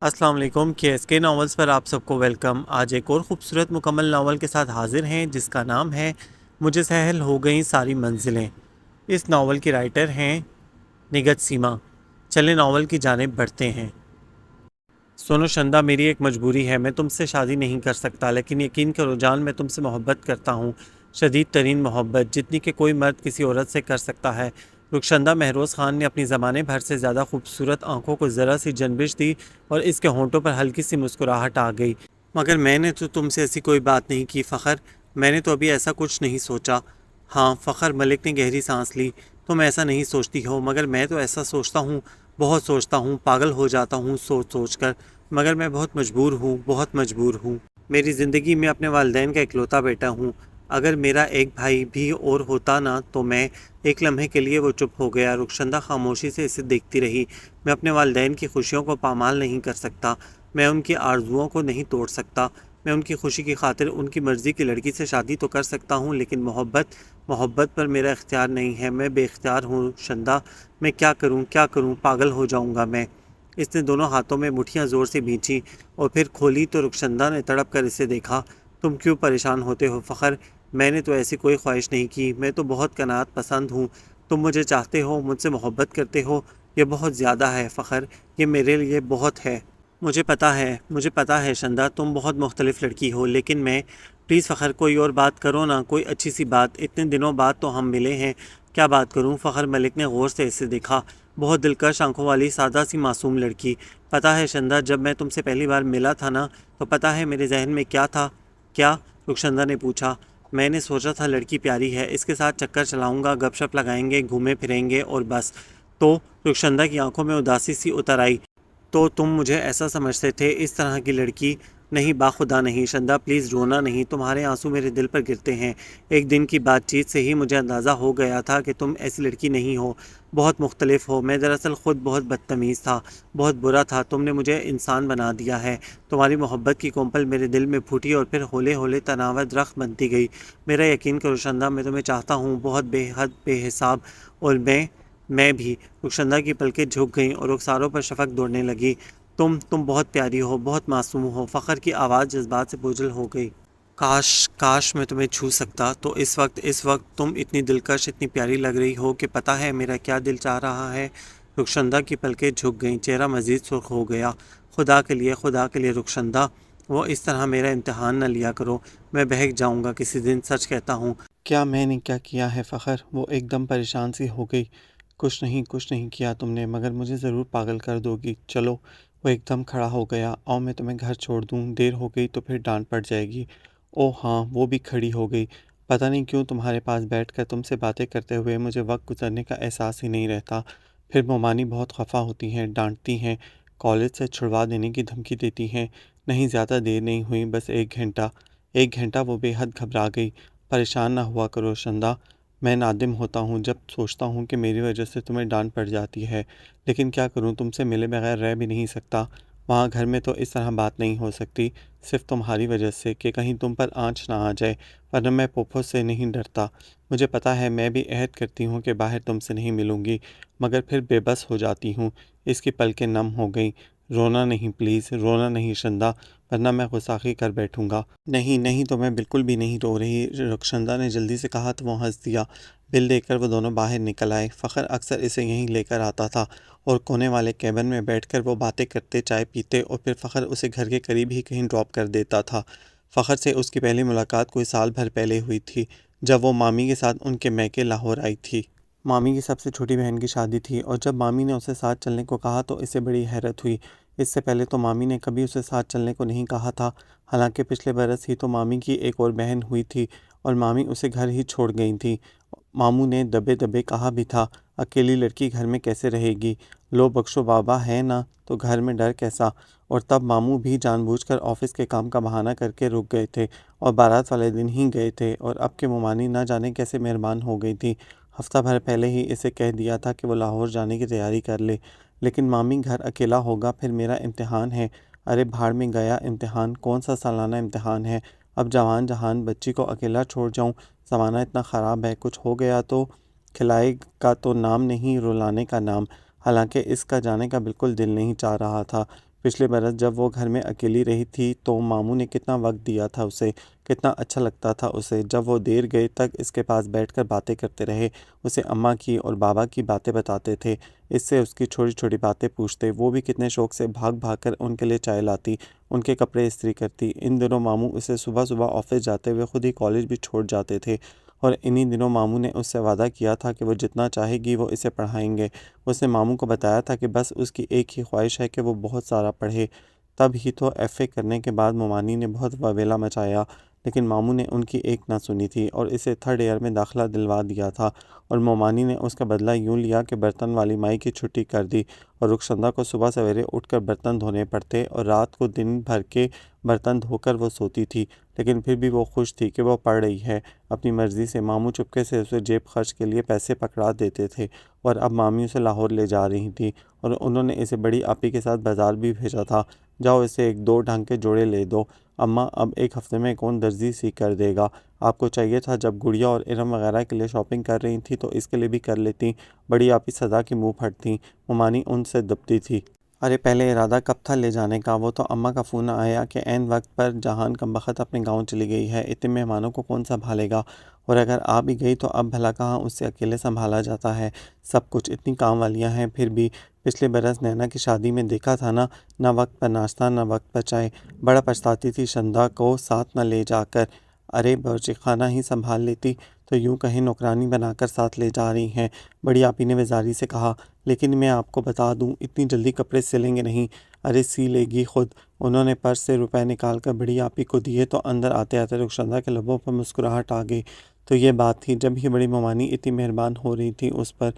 السلام علیکم کے ناولز پر آپ سب کو ویلکم۔ آج ایک اور خوبصورت مکمل ناول کے ساتھ حاضر ہیں جس کا نام ہے مجھے سہل ہو گئیں ساری منزلیں۔ اس ناول کی رائٹر ہیں نگت سیما۔ چلیں ناول کی جانب بڑھتے ہیں۔ سونو شندا، میری ایک مجبوری ہے، میں تم سے شادی نہیں کر سکتا، لیکن یقین کرو جان، میں تم سے محبت کرتا ہوں، شدید ترین محبت، جتنی کہ کوئی مرد کسی عورت سے کر سکتا ہے۔ رخشندہ مہروز خان نے اپنی زمانے بھر سے زیادہ خوبصورت آنکھوں کو ذرا سی جنبش دی اور اس کے ہونٹوں پر ہلکی سی مسکراہٹ آ گئی۔ مگر میں نے تو تم سے ایسی کوئی بات نہیں کی فخر، میں نے تو ابھی ایسا کچھ نہیں سوچا۔ ہاں فخر، ملک نے گہری سانس لی، تم ایسا نہیں سوچتی ہو، مگر میں تو ایسا سوچتا ہوں، بہت سوچتا ہوں، پاگل ہو جاتا ہوں سوچ سوچ کر، مگر میں بہت مجبور ہوں، بہت مجبور ہوں۔ میری زندگی میں اپنے والدین کا اکلوتا بیٹا ہوں، اگر میرا ایک بھائی بھی اور ہوتا نا تو میں… ایک لمحے کے لیے وہ چپ ہو گیا۔ رخشندہ خاموشی سے اسے دیکھتی رہی۔ میں اپنے والدین کی خوشیوں کو پامال نہیں کر سکتا، میں ان کی آرزوؤں کو نہیں توڑ سکتا، میں ان کی خوشی کی خاطر ان کی مرضی کی لڑکی سے شادی تو کر سکتا ہوں، لیکن محبت پر میرا اختیار نہیں ہے، میں بے اختیار ہوں شندا، میں کیا کروں، کیا کروں، پاگل ہو جاؤں گا میں۔ اس نے دونوں ہاتھوں میں مٹھیاں زور سے بھینچی اور پھر کھولی تو رخشندہ نے تڑپ کر اسے دیکھا۔ تم کیوں پریشان ہوتے ہو فخر؟ میں نے تو ایسی کوئی خواہش نہیں کی، میں تو بہت قناعت پسند ہوں، تم مجھے چاہتے ہو، مجھ سے محبت کرتے ہو، یہ بہت زیادہ ہے فخر، یہ میرے لیے بہت ہے۔ مجھے پتا ہے شندا، تم بہت مختلف لڑکی ہو، لیکن میں… پلیز فخر، کوئی اور بات کرو نا، کوئی اچھی سی بات، اتنے دنوں بعد تو ہم ملے ہیں، کیا بات کروں فخر؟ ملک نے غور سے اسے دیکھا۔ بہت دلکش آنکھوں والی سادہ سی معصوم لڑکی۔ پتہ ہے شندا، جب میں تم سے پہلی بار ملا تھا نا، تو پتہ ہے میرے ذہن میں کیا تھا؟ کیا؟ رخشندہ نے پوچھا۔ میں نے سوچا تھا لڑکی پیاری ہے، اس کے ساتھ چکر چلاؤں گا، گپ شپ لگائیں گے، گھومے پھریں گے اور بس۔ تو… رخشندہ کی آنکھوں میں اداسی سی اتر آئی۔ تو تم مجھے ایسا سمجھتے تھے، اس طرح کی لڑکی؟ نہیں باخدا نہیں شندا، پلیز رونا نہیں، تمہارے آنسو میرے دل پر گرتے ہیں۔ ایک دن کی بات چیت سے ہی مجھے اندازہ ہو گیا تھا کہ تم ایسی لڑکی نہیں ہو، بہت مختلف ہو۔ میں دراصل خود بہت بدتمیز تھا، بہت برا تھا، تم نے مجھے انسان بنا دیا ہے۔ تمہاری محبت کی کونپل میرے دل میں پھوٹی اور پھر ہولے ہولے تناور درخت بنتی گئی۔ میرا یقین کرو شندا، میں تمہیں چاہتا ہوں، بہت بے حد بے حساب، اور میں بھی… رخشندہ کی پلکیں جھک گئیں اور رخساروں پر شفق دوڑنے لگی۔ تم بہت پیاری ہو، بہت معصوم ہو۔ فخر کی آواز جذبات سے بوجھل ہو گئی۔ کاش میں تمہیں چھو سکتا، تو اس وقت تم اتنی دلکش، اتنی پیاری لگ رہی ہو کہ پتہ ہے میرا کیا دل چاہ رہا ہے؟ رخشندہ کی پلکیں جھک گئیں، چہرہ مزید سرخ ہو گیا۔ خدا کے لیے رخشندہ، وہ اس طرح میرا امتحان نہ لیا کرو، میں بہک جاؤں گا کسی دن، سچ کہتا ہوں۔ کیا میں نے کیا کیا ہے فخر؟ وہ ایک دم پریشان سی ہو گئی۔ کچھ نہیں کیا تم نے، مگر مجھے ضرور پاگل کر دو گی، چلو۔ وہ ایک دم کھڑا ہو گیا۔ آؤ میں تمہیں گھر چھوڑ دوں، دیر ہو گئی تو پھر ڈانٹ پڑ جائے گی۔ او ہاں، وہ بھی کھڑی ہو گئی۔ پتہ نہیں کیوں تمہارے پاس بیٹھ کر تم سے باتیں کرتے ہوئے مجھے وقت گزرنے کا احساس ہی نہیں رہتا۔ پھر مومانی بہت خفا ہوتی ہیں، ڈانٹتی ہیں، کالج سے چھڑوا دینے کی دھمکی دیتی ہیں۔ نہیں زیادہ دیر نہیں ہوئی، بس 1 گھنٹہ وہ بے حد گھبرا گئی۔ پریشان نہ ہوا کرو شندا، میں نادم ہوتا ہوں جب سوچتا ہوں کہ میری وجہ سے تمہیں ڈانٹ پڑ جاتی ہے، لیکن کیا کروں، تم سے ملے بغیر رہ بھی نہیں سکتا۔ وہاں گھر میں تو اس طرح بات نہیں ہو سکتی، صرف تمہاری وجہ سے، کہ کہیں تم پر آنچ نہ آ جائے، ورنہ میں پھوپھو سے نہیں ڈرتا۔ مجھے پتہ ہے، میں بھی عہد کرتی ہوں کہ باہر تم سے نہیں ملوں گی، مگر پھر بے بس ہو جاتی ہوں۔ اس کی پلکیں نم ہو گئیں۔ رونا نہیں پلیز، رونا نہیں شندا، ورنہ میں غصاخی کر بیٹھوں گا۔ نہیں تو میں بالکل بھی نہیں رو رہی، رخشندہ نے جلدی سے کہا تو وہ ہنس دیا۔ بل دے کر وہ دونوں باہر نکل آئے۔ فخر اکثر اسے یہیں لے کر آتا تھا اور کونے والے کیبن میں بیٹھ کر وہ باتیں کرتے، چائے پیتے، اور پھر فخر اسے گھر کے قریب ہی کہیں ڈراپ کر دیتا تھا۔ فخر سے اس کی پہلی ملاقات کوئی سال بھر پہلے ہوئی تھی، جب وہ مامی کے ساتھ ان کے میکے لاہور آئی تھی۔ مامی کی سب سے چھوٹی بہن کی شادی تھی، اور جب مامی نے اسے ساتھ چلنے کو کہا تو اسے بڑی حیرت ہوئی۔ اس سے پہلے تو مامی نے کبھی اسے ساتھ چلنے کو نہیں کہا تھا، حالانکہ پچھلے برس ہی تو مامی کی ایک اور بہن ہوئی تھی اور مامی اسے گھر ہی چھوڑ گئی تھی۔ ماموں نے دبے دبے کہا بھی تھا، اکیلی لڑکی گھر میں کیسے رہے گی، لو بخشو بابا ہے نا، تو گھر میں ڈر کیسا۔ اور تب ماموں بھی جان بوجھ کر آفس کے کام کا بہانہ کر کے رک گئے تھے اور بارات والے دن ہی گئے تھے، اور اب کے مومانی نہ جانے کیسے مہربان ہو گئی تھی، ہفتہ بھر پہلے ہی اسے کہہ دیا تھا کہ وہ لاہور جانے کی تیاری کر لے۔ لیکن مامی گھر اکیلا ہوگا، پھر میرا امتحان ہے۔ ارے بھاڑ میں گیا امتحان، کون سا سالانہ امتحان ہے، اب جوان جہان بچی کو اکیلا چھوڑ جاؤں، زمانہ اتنا خراب ہے، کچھ ہو گیا تو۔ کھلائے کا تو نام نہیں، رلانے کا نام۔ حالانکہ اس کا جانے کا بالکل دل نہیں چاہ رہا تھا۔ پچھلے برس جب وہ گھر میں اکیلی رہی تھی تو ماموں نے کتنا وقت دیا تھا اسے، کتنا اچھا لگتا تھا اسے جب وہ دیر گئے تک اس کے پاس بیٹھ کر باتیں کرتے رہے، اسے اماں کی اور بابا کی باتیں بتاتے تھے، اس سے اس کی چھوٹی چھوٹی باتیں پوچھتے، وہ بھی کتنے شوق سے بھاگ بھاگ کر ان کے لیے چائے لاتی، ان کے کپڑے استری کرتی۔ ان دنوں ماموں اسے صبح صبح آفس جاتے ہوئے خود ہی کالج بھی چھوڑ جاتے تھے، اور انہی دنوں ماموں نے اس سے وعدہ کیا تھا کہ وہ جتنا چاہے گی وہ اسے پڑھائیں گے۔ اس نے ماموں کو بتایا تھا کہ بس اس کی ایک ہی خواہش ہے کہ وہ بہت سارا پڑھے۔ تب ہی تو ایف اے کرنے کے بعد ممانی نے بہت واویلا مچایا، لیکن ماموں نے ان کی ایک نہ سنی تھی اور اسے تھرڈ ایئر میں داخلہ دلوا دیا تھا، اور ممانی نے اس کا بدلہ یوں لیا کہ برتن والی مائی کی چھٹی کر دی، اور رخشندہ کو صبح سویرے اٹھ کر برتن دھونے پڑتے اور رات کو دن بھر کے برتن دھو کر وہ سوتی تھی، لیکن پھر بھی وہ خوش تھی کہ وہ پڑھ رہی ہے اپنی مرضی سے۔ ماموں چپکے سے اسے جیب خرچ کے لیے پیسے پکڑا دیتے تھے، اور اب مامی اسے لاہور لے جا رہی تھی، اور انہوں نے اسے بڑی آپی کے ساتھ بازار بھی بھیجا تھا۔ جاؤ اسے ایک دو ڈھنگ کے جوڑے لے دو اماں، اب ایک ہفتے میں کون درزی سی کر دے گا؟ آپ کو چاہیے تھا جب گڑیا اور ارم وغیرہ کے لیے شاپنگ کر رہی تھی تو اس کے لیے بھی کر لیتی۔ بڑی آپی سزا کی منہ پھٹ تھیں، ممانی ان سے دبتی تھی۔ ارے پہلے ارادہ کب تھا لے جانے کا؟ وہ تو اماں کا فون آیا کہ عین وقت پر جہان کمبخت اپنے گاؤں چلی گئی ہے، اتنے مہمانوں کو کون سنبھالے گا؟ اور اگر آ بھی گئی تو اب بھلا کہاں اس سے اکیلے سنبھالا جاتا ہے سب کچھ، اتنی کام والیاں ہیں۔ پھر بھی پچھلے برس نینا کی شادی میں دیکھا تھا نا، نہ وقت پر ناشتہ نہ وقت پر چائے، بڑا پچھتاتی تھی شندا کو ساتھ نہ لے جا کر۔ ارے باورچی خانہ ہی سنبھال لیتی تو یوں کہیں نوکرانی بنا کر ساتھ لے جا رہی ہیں، بڑی آپی نے وزاری سے کہا۔ لیکن میں آپ کو بتا دوں اتنی جلدی کپڑے سلیں گے نہیں۔ ارے سی لے گی خود۔ انہوں نے پرس سے روپے نکال کر بڑی آپی کو دیے تو اندر آتے آتے رخشندہ کے لبوں پر مسکراہٹ آ گئی۔ تو یہ بات تھی، جب ہی بڑی ممانی اتنی مہربان ہو رہی تھی اس پر،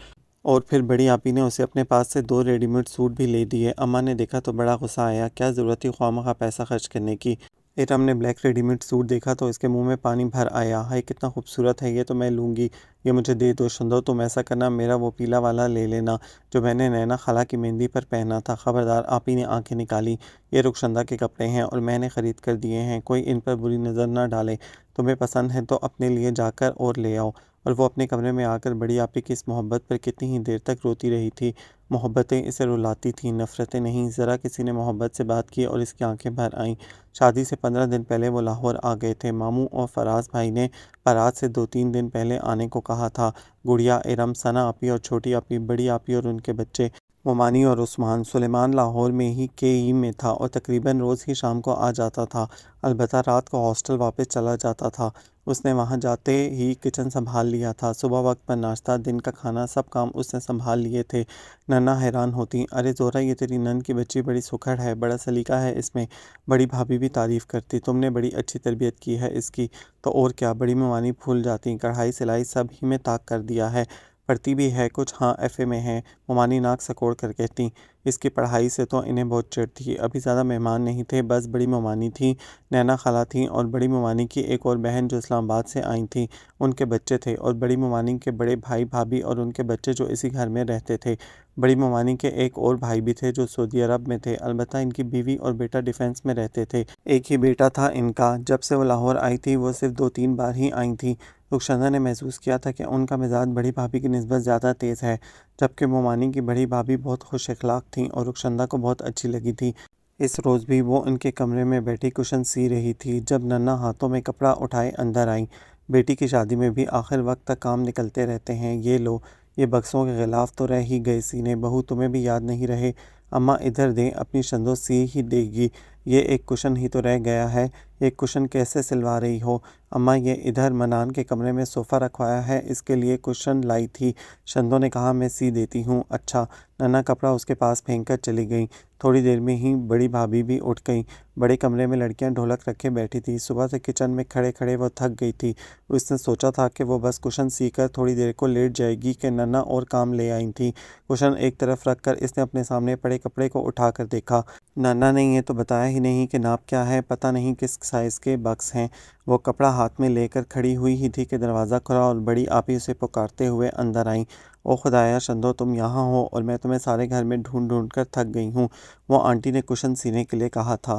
اور پھر بڑی آپی نے اسے اپنے پاس سے 2 ریڈی میڈ سوٹ بھی لے دیے۔ اماں نے دیکھا تو بڑا غصہ آیا، کیا ضرورت تھی خواہ مخواہ پیسہ خرچ کرنے کی؟ ارم نے بلیک ریڈی میڈ سوٹ دیکھا تو اس کے منہ میں پانی بھر آیا، ہائے کتنا خوبصورت ہے، یہ تو میں لوں گی، یہ مجھے دے دو۔ شندو تم ایسا کرنا میرا وہ پیلا والا لے لینا جو میں نے نینا خالہ کی مہندی پر پہنا تھا۔ خبردار، آپی نے آنکھیں نکالی، یہ رخشندہ کے کپڑے ہیں اور میں نے خرید کر دیے ہیں، کوئی ان پر بری نظر نہ ڈالے، تمہیں پسند ہے تو اپنے لیے جا کر اور لے آؤ۔ اور وہ اپنے کمرے میں آ کر بڑی آپی کی اس محبت پر کتنی ہی دیر تک روتی رہی تھی۔ محبتیں اسے رلاتی تھیں، نفرتیں نہیں۔ ذرا کسی نے محبت سے بات کی اور اس کی آنکھیں بھر آئیں۔ شادی سے 15 دن پہلے وہ لاہور آ گئے تھے۔ ماموں اور فراز بھائی نے بارات سے 2-3 دن پہلے آنے کو کہا تھا۔ گڑیا، ارم، ثنا آپی اور چھوٹی آپی، بڑی آپی اور ان کے بچے ممانی اور عثمان۔ سلیمان لاہور میں ہی کے ای میں تھا اور تقریباً روز ہی شام کو آ جاتا تھا، البتہ رات کو ہاسٹل واپس چلا جاتا تھا۔ اس نے وہاں جاتے ہی کچن سنبھال لیا تھا، صبح وقت پر ناشتہ، دن کا کھانا، سب کام اس نے سنبھال لیے تھے۔ ننا حیران ہوتی، ارے زہرا یہ تیری نند کی بچی بڑی سکھڑ ہے، بڑا سلیقہ ہے اس میں۔ بڑی بھابھی بھی تعریف کرتی، تم نے بڑی اچھی تربیت کی ہے اس کی۔ تو اور کیا، بڑی ممانی پھول جاتی، کڑھائی سلائی سب ہی میں طاق کر دیا ہے، پڑھتی بھی ہے کچھ، ہاں ایف اے میں ہے۔ ممانی ناک سکوڑ کر کہتی، اس کی پڑھائی سے تو انہیں بہت چڑ تھی۔ ابھی زیادہ مہمان نہیں تھے، بس بڑی ممانی تھیں، نینا خالہ تھیں اور بڑی ممانی کی ایک اور بہن جو اسلام آباد سے آئی تھیں، ان کے بچے تھے، اور بڑی ممانی کے بڑے بھائی بھابھی اور ان کے بچے جو اسی گھر میں رہتے تھے۔ بڑی ممانی کے ایک اور بھائی بھی تھے جو سعودی عرب میں تھے، البتہ ان کی بیوی اور بیٹا ڈیفینس میں رہتے تھے۔ ایک ہی بیٹا تھا ان کا۔ جب سے وہ لاہور آئی تھی وہ صرف 2-3 بار ہی آئی تھیں۔ رخشندہ نے محسوس کیا تھا کہ ان کا مزاج بڑی بھابھی کی نسبت زیادہ تیز ہے، جبکہ ممانی کی بڑی بھابھی بہت خوش اخلاق تھیں اور رخشندہ کو بہت اچھی لگی تھی۔ اس روز بھی وہ ان کے کمرے میں بیٹھی کشن سی رہی تھی جب ننا ہاتھوں میں کپڑا اٹھائے اندر آئی۔ بیٹی کی شادی میں بھی آخر وقت تک کام نکلتے رہتے ہیں، یہ لو، یہ بکسوں کے غلاف تو رہ ہی گئے سینے، بہو تمہیں بھی یاد نہیں رہے؟ اماں ادھر دیں، اپنی شندو سی ہی دے گی، یہ ایک کشن ہی تو رہ گیا ہے، ایک کشن کیسے سلوا رہی ہو؟ اماں یہ ادھر منان کے کمرے میں صوفہ رکھوایا ہے، اس کے لیے کشن لائی تھی، شندو نے کہا، میں سی دیتی ہوں۔ اچھا، ننا کپڑا اس کے پاس پھینک کر چلی گئیں۔ تھوڑی دیر میں ہی بڑی بھابھی بھی اٹھ گئیں۔ بڑے کمرے میں لڑکیاں ڈھولک رکھے بیٹھی تھیں، صبح سے کچن میں کھڑے کھڑے وہ تھک گئی تھی۔ اس نے سوچا تھا کہ وہ بس کشن سی کر تھوڑی دیر کو لیٹ جائے گی کہ ننا اور کام لے آئی تھیں۔ کشن ایک طرف رکھ کر اس نے اپنے سامنے پڑے کپڑے کو اٹھا کر دیکھا۔ نانا نے یہ تو بتایا ہی نہیں کہ ناپ کیا ہے، پتہ نہیں کس سائز کے بکس ہیں۔ وہ کپڑا ہاتھ میں لے کر کھڑی ہوئی ہی تھی کہ دروازہ کھلا اور بڑی آپی اسے پکارتے ہوئے اندر آئیں۔ او خدایا شندو، تم یہاں ہو اور میں تمہیں سارے گھر میں ڈھونڈ ڈھونڈ کر تھک گئی ہوں، وہ آنٹی نے کشن سینے کے لیے کہا تھا۔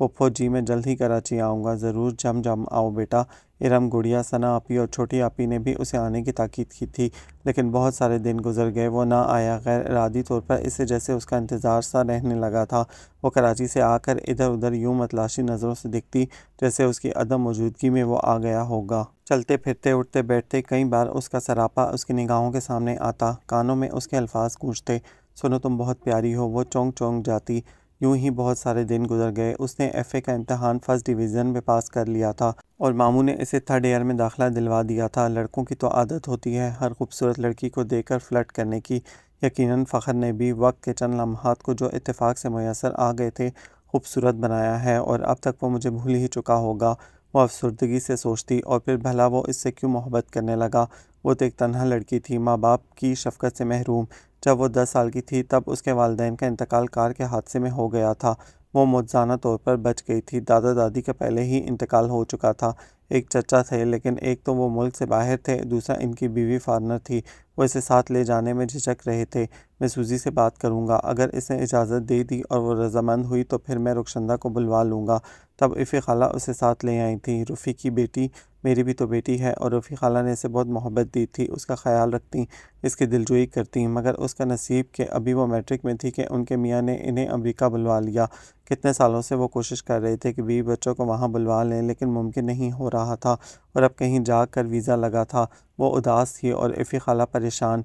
پھپھو جی میں جلد ہی کراچی آؤں گا، ضرور جم جم آؤ بیٹا۔ ارم، گڑیا، ثنا آپی اور چھوٹی آپی نے بھی اسے آنے کی تاکید کی تھی، لیکن بہت سارے دن گزر گئے، وہ نہ آیا۔ غیر ارادی طور پر اسے جیسے اس کا انتظار سا رہنے لگا تھا۔ وہ کراچی سے آ کر ادھر ادھر یوں متلاشی نظروں سے دیکھتی جیسے اس کی عدم موجودگی میں وہ آ گیا ہوگا۔ چلتے پھرتے، اٹھتے بیٹھتے کئی بار اس کا سراپا اس کی نگاہوں کے سامنے آتا، کانوں میں اس کے الفاظ گونجتے، سنو تم بہت پیاری ہو۔ وہ چونک چونک جاتی۔ یوں ہی بہت سارے دن گزر گئے۔ اس نے ایف اے کا امتحان فرسٹ ڈویژن میں پاس کر لیا تھا اور ماموں نے اسے تھرڈ ایئر میں داخلہ دلوا دیا تھا۔ لڑکوں کی تو عادت ہوتی ہے ہر خوبصورت لڑکی کو دیکھ کر فلرٹ کرنے کی۔ یقیناً فخر نے بھی وقت کے چند لمحات کو جو اتفاق سے میسر آ گئے تھے خوبصورت بنایا ہے، اور اب تک وہ مجھے بھول ہی چکا ہوگا، وہ افسردگی سے سوچتی۔ اور پھر بھلا وہ اس سے کیوں محبت کرنے لگا؟ وہ تو ایک تنہا لڑکی تھی، ماں باپ کی شفقت سے محروم۔ جب وہ 10 سال کی تھی تب اس کے والدین کا انتقال کار کے حادثے میں ہو گیا تھا۔ وہ معجزانہ طور پر بچ گئی تھی۔ دادا دادی کا پہلے ہی انتقال ہو چکا تھا۔ ایک چچا تھے، لیکن ایک تو وہ ملک سے باہر تھے، دوسرا ان کی بیوی فارنر تھی۔ وہ اسے ساتھ لے جانے میں جھجک رہے تھے۔ میں سوزی سے بات کروں گا، اگر اس نے اجازت دے دی اور وہ رضامند ہوئی تو پھر میں رخشندہ کو بلوا لوں گا۔ تب عفی خالہ اسے ساتھ لے آئی تھیں۔ رفیع کی بیٹی، میری بھی تو بیٹی ہے، اور رفیع خالہ نے اسے بہت محبت دی تھی، اس کا خیال رکھتی، اس کی دلجوئی کرتی، مگر اس کا نصیب کہ ابھی وہ میٹرک میں تھی کہ ان کے میاں نے انہیں امریکہ بلوا لیا۔ کتنے سالوں سے وہ کوشش کر رہے تھے کہ بیوی بچوں کو وہاں بلوا لیں، لیکن ممکن نہیں ہو رہا تھا، اور اب کہیں جا کر ویزا لگا تھا۔ وہ اداس تھی اور عفی خالہ پریشان۔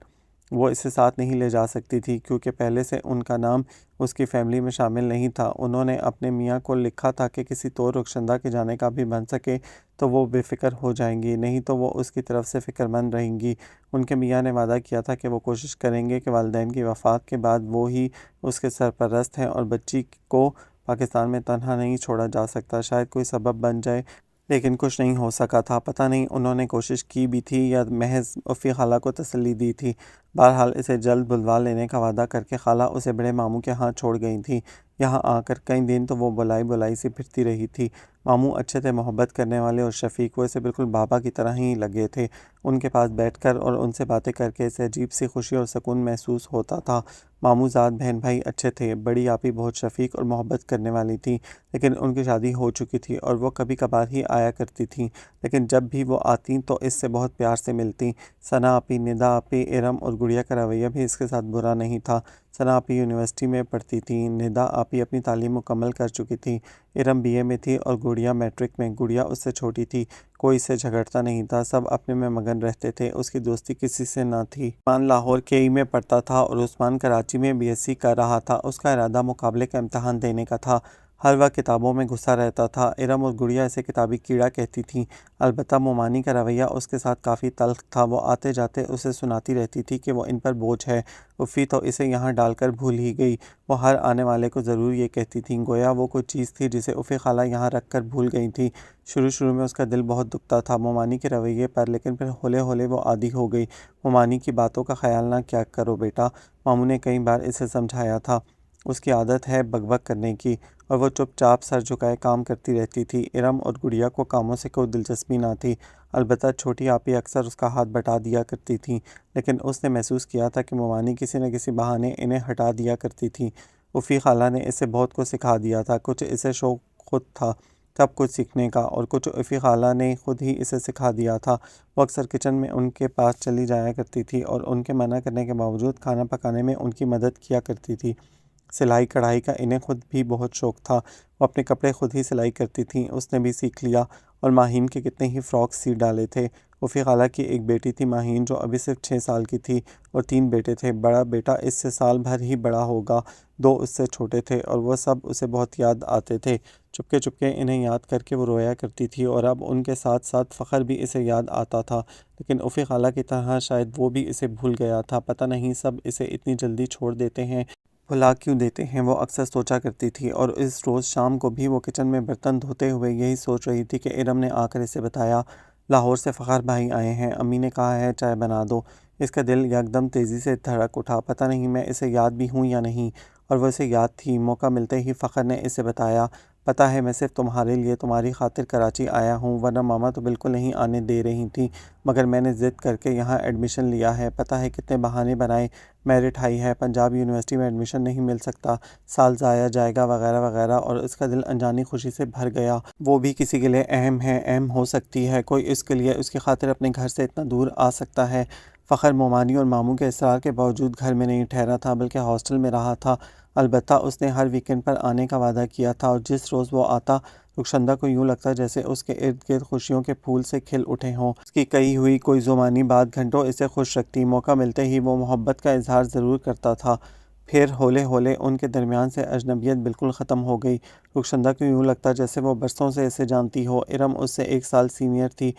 وہ اسے ساتھ نہیں لے جا سکتی تھی کیونکہ پہلے سے ان کا نام اس کی فیملی میں شامل نہیں تھا۔ انہوں نے اپنے میاں کو لکھا تھا کہ کسی طور رخشندہ کے جانے کا بھی بن سکے تو وہ بے فکر ہو جائیں گی، نہیں تو وہ اس کی طرف سے فکر مند رہیں گی۔ ان کے میاں نے وعدہ کیا تھا کہ وہ کوشش کریں گے کہ والدین کی وفات کے بعد وہ ہی اس کے سرپرست ہیں، اور بچی کو پاکستان میں تنہا نہیں چھوڑا جا سکتا، شاید کوئی سبب بن جائے، لیکن کچھ نہیں ہو سکا تھا۔ پتہ نہیں انہوں نے کوشش کی بھی تھی یا محض عفی خالہ کو تسلی دی تھی۔ بہرحال اسے جلد بلوا لینے کا وعدہ کر کے خالہ اسے بڑے ماموں کے ہاں چھوڑ گئی تھی۔ یہاں آ کر کئی دن تو وہ بلائی بلائی سی پھرتی رہی تھی۔ ماموں اچھے تھے، محبت کرنے والے اور شفیق، وہ اسے بالکل بابا کی طرح ہی لگے تھے۔ ان کے پاس بیٹھ کر اور ان سے باتیں کر کے اسے عجیب سی خوشی اور سکون محسوس ہوتا تھا۔ ماموں زاد بہن بھائی اچھے تھے۔ بڑی آپی بہت شفیق اور محبت کرنے والی تھی، لیکن ان کی شادی ہو چکی تھی اور وہ کبھی کبھار ہی آیا کرتی تھیں، لیکن جب بھی وہ آتیں تو اس سے بہت پیار سے ملتیں۔ ثنا آپی، ندا آپی، ارم اور گڑیا کا رویہ بھی اس کے ساتھ برا نہیں تھا۔ ثنا آپی یونیورسٹی میں پڑھتی تھیں، ندا آپی اپنی تعلیم مکمل کر چکی تھیں، ارم بی اے میں تھی اور گڑیا میٹرک میں۔ گڑیا اس سے چھوٹی تھی، کوئی اس سے جھگڑتا نہیں تھا، سب اپنے میں مگن رہتے تھے، اس کی دوستی کسی سے نہ تھی۔ عثمان لاہور کے ای میں پڑھتا تھا اور عثمان کراچی میں بی ایس سی کر رہا تھا۔ اس کا ارادہ مقابلے کا امتحان دینے کا تھا، ہر وقت کتابوں میں گھسا رہتا تھا۔ ارم اور گڑیا اسے کتابی کیڑا کہتی تھیں، البتہ مومانی کا رویہ اس کے ساتھ کافی تلخ تھا، وہ آتے جاتے اسے سناتی رہتی تھی کہ وہ ان پر بوجھ ہے۔ افی تو اسے یہاں ڈال کر بھول ہی گئی، وہ ہر آنے والے کو ضرور یہ کہتی تھیں، گویا وہ کوئی چیز تھی جسے افی خالہ یہاں رکھ کر بھول گئی تھی۔ شروع میں اس کا دل بہت دکھتا تھا مومانی کے رویے پر، لیکن پھر ہولے ہولے وہ عادی ہو گئی۔ مومانی کی باتوں کا خیال نہ کیا کرو بیٹا، ماموں نے کئی بار اسے سمجھایا تھا، اس کی عادت ہے بک بک کرنے کی، اور وہ چپ چاپ سر جھکائے کام کرتی رہتی تھی۔ ارم اور گڑیا کو کاموں سے کوئی دلچسپی نہ تھی، البتہ چھوٹی آپی اکثر اس کا ہاتھ بٹا دیا کرتی تھیں، لیکن اس نے محسوس کیا تھا کہ مومانی کسی نہ کسی بہانے انہیں ہٹا دیا کرتی تھی۔ افی خالہ نے اسے بہت کچھ سکھا دیا تھا، کچھ اسے شوق خود تھا سب کچھ سیکھنے کا، اور کچھ عفی خالہ نے خود ہی اسے سکھا دیا تھا۔ وہ اکثر کچن میں ان کے پاس چلی جایا کرتی تھی اور ان کے منع کرنے کے باوجود کھانا پکانے میں ان کی مدد کیا کرتی تھی۔ سلائی کڑھائی کا انہیں خود بھی بہت شوق تھا، وہ اپنے کپڑے خود ہی سلائی کرتی تھیں، اس نے بھی سیکھ لیا اور ماہین کے کتنے ہی فراکس سی ڈالے تھے۔ عفی خالہ کی ایک بیٹی تھی ماہین، جو ابھی صرف 6 سال کی تھی، اور 3 بیٹے تھے، بڑا بیٹا اس سے سال بھر ہی بڑا ہوگا، 2 اس سے چھوٹے تھے، اور وہ سب اسے بہت یاد آتے تھے۔ چپکے چپکے انہیں یاد کر کے وہ رویا کرتی تھی، اور اب ان کے ساتھ ساتھ فخر بھی اسے یاد آتا تھا، لیکن عفی خالہ کی طرح شاید وہ بھی اسے بھول گیا تھا۔ پتہ نہیں سب اسے اتنی جلدی چھوڑ دیتے ہیں، بھلا کیوں دیتے ہیں، وہ اکثر سوچا کرتی تھی، اور اس روز شام کو بھی وہ کچن میں برتن دھوتے ہوئے یہی سوچ رہی تھی کہ ارم نے آ کر اسے بتایا، لاہور سے فخر بھائی آئے ہیں، امی نے کہا ہے چائے بنا دو۔ اس کا دل یکدم تیزی سے دھڑک اٹھا، پتہ نہیں میں اسے یاد بھی ہوں یا نہیں، اور وہ اسے یاد تھی۔ موقع ملتے ہی فخر نے اسے بتایا، پتہ ہے میں صرف تمہارے لیے تمہاری خاطر کراچی آیا ہوں، ورنہ ماما تو بالکل نہیں آنے دے رہی تھیں، مگر میں نے ضد کر کے یہاں ایڈمیشن لیا ہے۔ پتہ ہے کتنے بہانے بنائے، میرٹ آئی ہے، پنجاب یونیورسٹی میں ایڈمیشن نہیں مل سکتا، سال ضائع جائے گا وغیرہ وغیرہ، اور اس کا دل انجانی خوشی سے بھر گیا۔ وہ بھی کسی کے لیے اہم ہے، اہم ہو سکتی ہے، کوئی اس کے لیے اس کی خاطر اپنے گھر سے اتنا دور آ سکتا ہے۔ فخر مومانی اور ماموں کے اصرار کے باوجود گھر میں نہیں ٹھہرا تھا بلکہ ہاسٹل میں رہا تھا۔ البتہ اس نے ہر ویکنڈ پر آنے کا وعدہ کیا تھا، اور جس روز وہ آتا رخشندہ کو یوں لگتا جیسے اس کے ارد گرد خوشیوں کے پھول سے کھل اٹھے ہوں۔ اس کی کہی ہوئی کوئی زبانی بات گھنٹوں اسے خوش رکھتی، موقع ملتے ہی وہ محبت کا اظہار ضرور کرتا تھا۔ پھر ہولے ہولے ان کے درمیان سے اجنبیت بالکل ختم ہو گئی۔ رخشندہ کو یوں لگتا جیسے وہ برسوں سے اسے جانتی ہو۔ ارم اس سے 1 سال سینئر تھی۔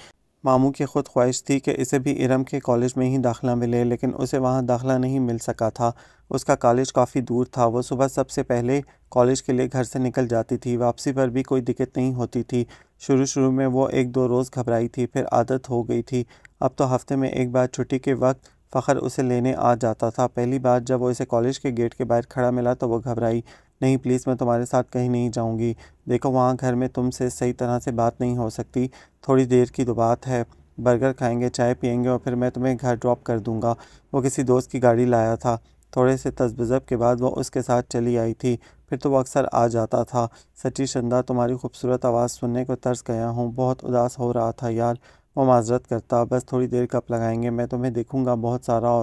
ماموں کی خود خواہش تھی کہ اسے بھی ارم کے کالج میں ہی داخلہ ملے، لیکن اسے وہاں داخلہ نہیں مل سکا تھا۔ اس کا کالج کافی دور تھا۔ وہ صبح سب سے پہلے کالج کے لیے گھر سے نکل جاتی تھی، واپسی پر بھی کوئی دقت نہیں ہوتی تھی۔ شروع میں وہ 1-2 روز گھبرائی تھی، پھر عادت ہو گئی تھی۔ اب تو ہفتے میں ایک بار چھٹی کے وقت فخر اسے لینے آ جاتا تھا۔ پہلی بار جب وہ اسے کالج کے گیٹ کے باہر کھڑا ملا تو وہ گھبرائی۔ نہیں پلیز، میں تمہارے ساتھ کہیں نہیں جاؤں گی۔ دیکھو وہاں گھر میں تم سے صحیح طرح سے بات نہیں ہو سکتی، تھوڑی دیر کی تو بات ہے، برگر کھائیں گے، چائے پئیں گے اور پھر میں تمہیں گھر ڈراپ کر دوں گا۔ وہ کسی دوست کی گاڑی لایا تھا۔ تھوڑے سے تذبذب کے بعد وہ اس کے ساتھ چلی آئی تھی، پھر تو وہ اکثر آ جاتا تھا۔ سچی شندا، تمہاری خوبصورت آواز سننے کو ترس گیا ہوں، بہت اداس ہو رہا تھا یار۔ وہ معذرت کرتا، بس تھوڑی دیر گپ لگائیں گے، میں تمہیں دیکھوں گا بہت سارا،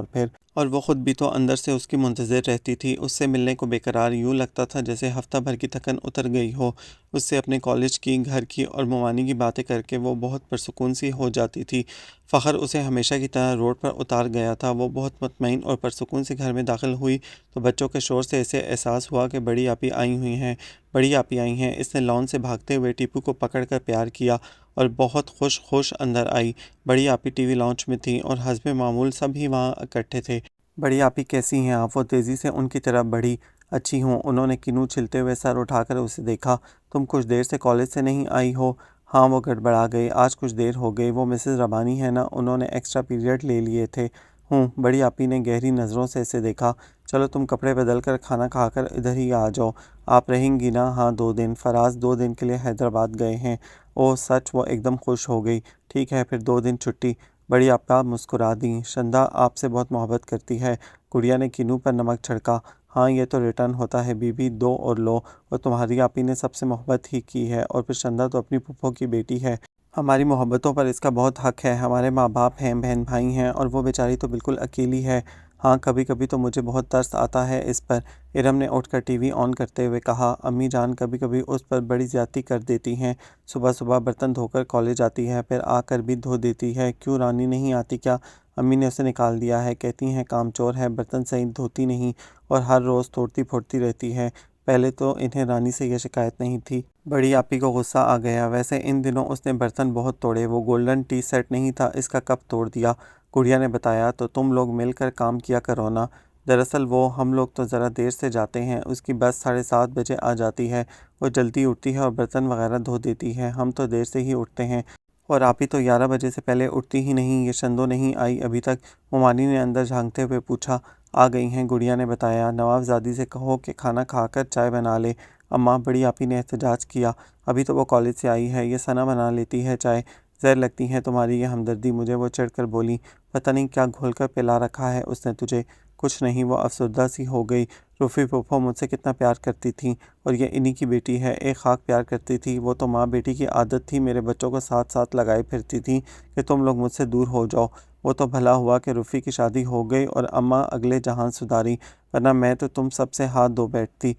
اور وہ خود بھی تو اندر سے اس کی منتظر رہتی تھی، اس سے ملنے کو بے قرار، یوں لگتا تھا جیسے ہفتہ بھر کی تھکن اتر گئی ہو۔ اس سے اپنے کالج کی، گھر کی اور مومانی کی باتیں کر کے وہ بہت پرسکون سی ہو جاتی تھی۔ فخر اسے ہمیشہ کی طرح روڈ پر اتار گیا تھا۔ وہ بہت مطمئن اور پرسکون سے گھر میں داخل ہوئی تو بچوں کے شور سے اسے احساس ہوا کہ بڑی آپی آئی ہوئی ہیں، بڑی آپی آئی ہیں۔ اس نے لان سے بھاگتے ہوئے ٹیپو کو پکڑ کر پیار کیا اور بہت خوش اندر آئی۔ بڑی آپی ٹی وی لاؤنج میں تھیں اور حسب معمول سب ہی وہاں اکٹھے تھے۔ بڑی آپی کیسی ہیں آپ؟ وہ تیزی سے ان کی طرف بڑھی۔ اچھی ہوں، انہوں نے کنو چھلتے ہوئے سر اٹھا کر اسے دیکھا۔ تم کچھ دیر سے کالج سے نہیں آئی ہو؟ ہاں، وہ گڑبڑا گئی، آج کچھ دیر ہو گئی۔ وہ مسز ربانی ہے نا، انہوں نے ایکسٹرا پیریڈ لے لیے تھے۔ بڑی آپی نے گہری نظروں سے اسے دیکھا۔ چلو تم کپڑے بدل کر کھانا کھا کر ادھر ہی آ جاؤ۔ آپ رہیں گی نا؟ ہاں 2 دن۔ فراز 2 دن کے لیے حیدرآباد گئے ہیں۔ اوہ سچ؟ وہ ایک دم خوش ہو گئی۔ ٹھیک ہے پھر 2 دن چھٹی۔ بڑی آپا مسکرا دیں۔ شندا آپ سے بہت محبت کرتی ہے۔ گڑیا نے کنو پر نمک چھڑکا۔ ہاں یہ تو ریٹرن ہوتا ہے بی بی، دو اور لو، اور تمہاری آپی نے سب سے محبت ہی کی ہے، اور پھر شندا تو اپنی پھپھو کی بیٹی ہے۔ ہماری محبتوں پر اس کا بہت حق ہے، ہمارے ماں باپ ہیں، بہن بھائی ہیں، اور وہ بیچاری تو بالکل اکیلی ہے۔ ہاں کبھی کبھی تو مجھے بہت ترس آتا ہے اس پر۔ ارم نے اٹھ کر ٹی وی آن کرتے ہوئے کہا۔ امی جان کبھی کبھی اس پر بڑی زیادتی کر دیتی ہیں، صبح صبح برتن دھو کر کالج آتی ہے، پھر آ کر بھی دھو دیتی ہے۔ کیوں رانی نہیں آتی کیا؟ امی نے اسے نکال دیا ہے، کہتی ہیں کام چور ہے، برتن صحیح دھوتی نہیں اور ہر روز توڑتی پھوڑتی رہتی ہے۔ پہلے تو انہیں رانی سے یہ شکایت نہیں تھی۔ بڑی آپی کو غصہ آ گیا۔ ویسے ان دنوں اس نے برتن بہت توڑے، وہ گولڈن ٹی سیٹ نہیں تھا، اس کا کپ توڑ دیا۔ گڑیا نے بتایا۔ تو تم لوگ مل کر کام کیا کرو نا۔ دراصل ہم لوگ تو ذرا دیر سے جاتے ہیں، اس کی بس 7:30 بجے آ جاتی ہے، وہ جلدی اٹھتی ہے اور برتن وغیرہ دھو دیتی ہے، ہم تو دیر سے ہی اٹھتے ہیں، اور آپی تو 11 بجے سے پہلے اٹھتی ہی نہیں۔ یہ شندو نہیں آئی ابھی تک؟ مومانی نے اندر جھانکتے ہوئے پوچھا۔ آ گئی ہیں، گڑیا نے بتایا۔ نواب زادی سے کہو کہ کھانا کھا کر چائے بنا لے۔ اماں، بڑی آپی نے احتجاج کیا، ابھی تو وہ کالج سے آئی ہے، یہ ثنا بنا لیتی ہے چائے۔ زہر لگتی ہے تمہاری یہ ہمدردی مجھے، وہ چڑھ کر بولی۔ پتہ نہیں کیا گھول کر پلا رکھا ہے اس نے تجھے۔ کچھ نہیں، وہ افسردہ سی ہو گئی۔ روفی پھوپھو مجھ سے کتنا پیار کرتی تھیں، اور یہ انہی کی بیٹی ہے، ایک خاک پیار کرتی تھی۔ وہ تو ماں بیٹی کی عادت تھی، میرے بچوں کو ساتھ ساتھ لگائے پھرتی تھیں کہ تم لوگ مجھ سے دور ہو جاؤ۔ وہ تو بھلا ہوا کہ روفی کی شادی ہو گئی اور اماں اگلے جہان سدھاری، ورنہ میں تو تم سب سے ہاتھ دھو بیٹھتی۔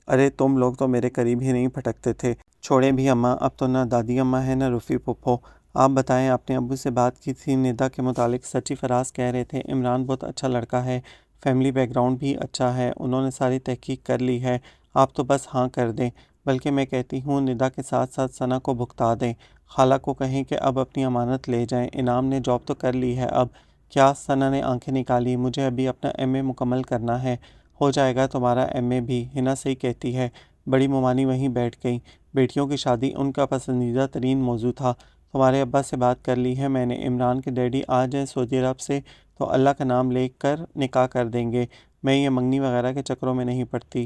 ارے تم لوگ تو میرے قریب ہی نہیں پھٹکتے تھے۔ چھوڑیں بھی اماں، اب تو نہ دادی اماں ہے نہ روفی پھوپھو۔ آپ بتائیں، آپ نے ابو سے بات کی تھی ندا کے متعلق؟ سچی فراز کہہ رہے تھے عمران بہت اچھا لڑکا ہے، فیملی بیک گراؤنڈ بھی اچھا ہے، انہوں نے ساری تحقیق کر لی ہے، آپ تو بس ہاں کر دیں۔ بلکہ میں کہتی ہوں ندا کے ساتھ ساتھ ثنا کو بھگتا دیں، خالہ کو کہیں کہ اب اپنی امانت لے جائیں، انعام نے جاب تو کر لی ہے اب۔ کیا؟ ثنا نے آنکھیں نکالی۔ مجھے ابھی اپنا ایم اے مکمل کرنا ہے۔ ہو جائے گا تمہارا ایم اے بھی، ہنا صحیح کہتی ہے۔ بڑی مومانی وہیں بیٹھ گئی۔ بیٹیوں کی شادی ان کا پسندیدہ ترین موضوع تھا۔ تمہارے ابا سے بات کر لی ہے میں نے، عمران کے ڈیڈی آ جائیں سعودی عرب سے تو اللہ کا نام لے کر نکاح کر دیں گے، میں یہ منگنی وغیرہ کے چکروں میں نہیں پڑتی۔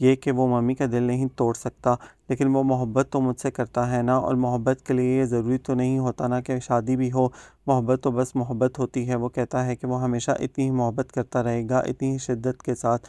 یہ کہ وہ ممی کا دل نہیں توڑ سکتا، لیکن وہ محبت تو مجھ سے کرتا ہے نا، اور محبت کے لیے یہ ضروری تو نہیں ہوتا نا کہ شادی بھی ہو۔ محبت تو بس محبت ہوتی ہے۔ وہ کہتا ہے کہ وہ ہمیشہ اتنی ہی محبت کرتا رہے گا، اتنی ہی شدت کے ساتھ۔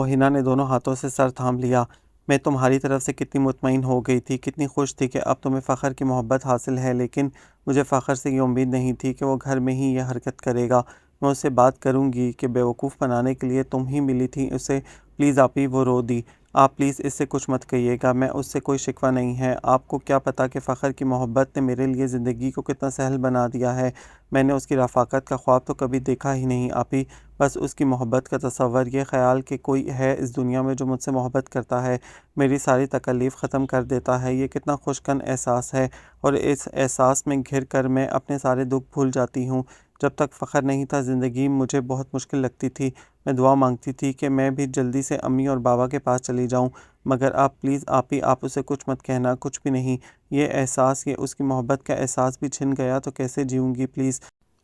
ہنا نے دونوں ہاتھوں سے سر تھام لیا۔ میں تمہاری طرف سے کتنی مطمئن ہو گئی تھی، کتنی خوش تھی کہ اب تمہیں فخر کی محبت حاصل ہے، لیکن مجھے فخر سے یہ امید نہیں تھی کہ وہ گھر میں ہی یہ حرکت کرے گا۔ میں اس سے بات کروں گی کہ بیوقوف بنانے کے لیے تم ہی ملی تھی اسے۔ پلیز آپی، وہ رو دی۔ آپ پلیز اس سے کچھ مت کہیے گا، میں اس سے کوئی شکوہ نہیں ہے۔ آپ کو کیا پتہ کہ فخر کی محبت نے میرے لیے زندگی کو کتنا سہل بنا دیا ہے۔ میں نے اس کی رفاقت کا خواب تو کبھی دیکھا ہی نہیں آپی، بس اس کی محبت کا تصور، یہ خیال کہ کوئی ہے اس دنیا میں جو مجھ سے محبت کرتا ہے، میری ساری تکالیف ختم کر دیتا ہے۔ یہ کتنا خوشگوار احساس ہے، اور اس احساس میں گھر کر میں اپنے سارے دکھ بھول جاتی ہوں۔ جب تک فخر نہیں تھا زندگی مجھے بہت مشکل لگتی تھی۔ میں دعا مانگتی تھی کہ میں بھی جلدی سے امی اور بابا کے پاس چلی جاؤں، مگر آپ پلیز آپی، آپ اسے کچھ مت کہنا، کچھ بھی نہیں۔ یہ احساس، یہ اس کی محبت کا احساس بھی چھن گیا تو کیسے جیوں گی پلیز۔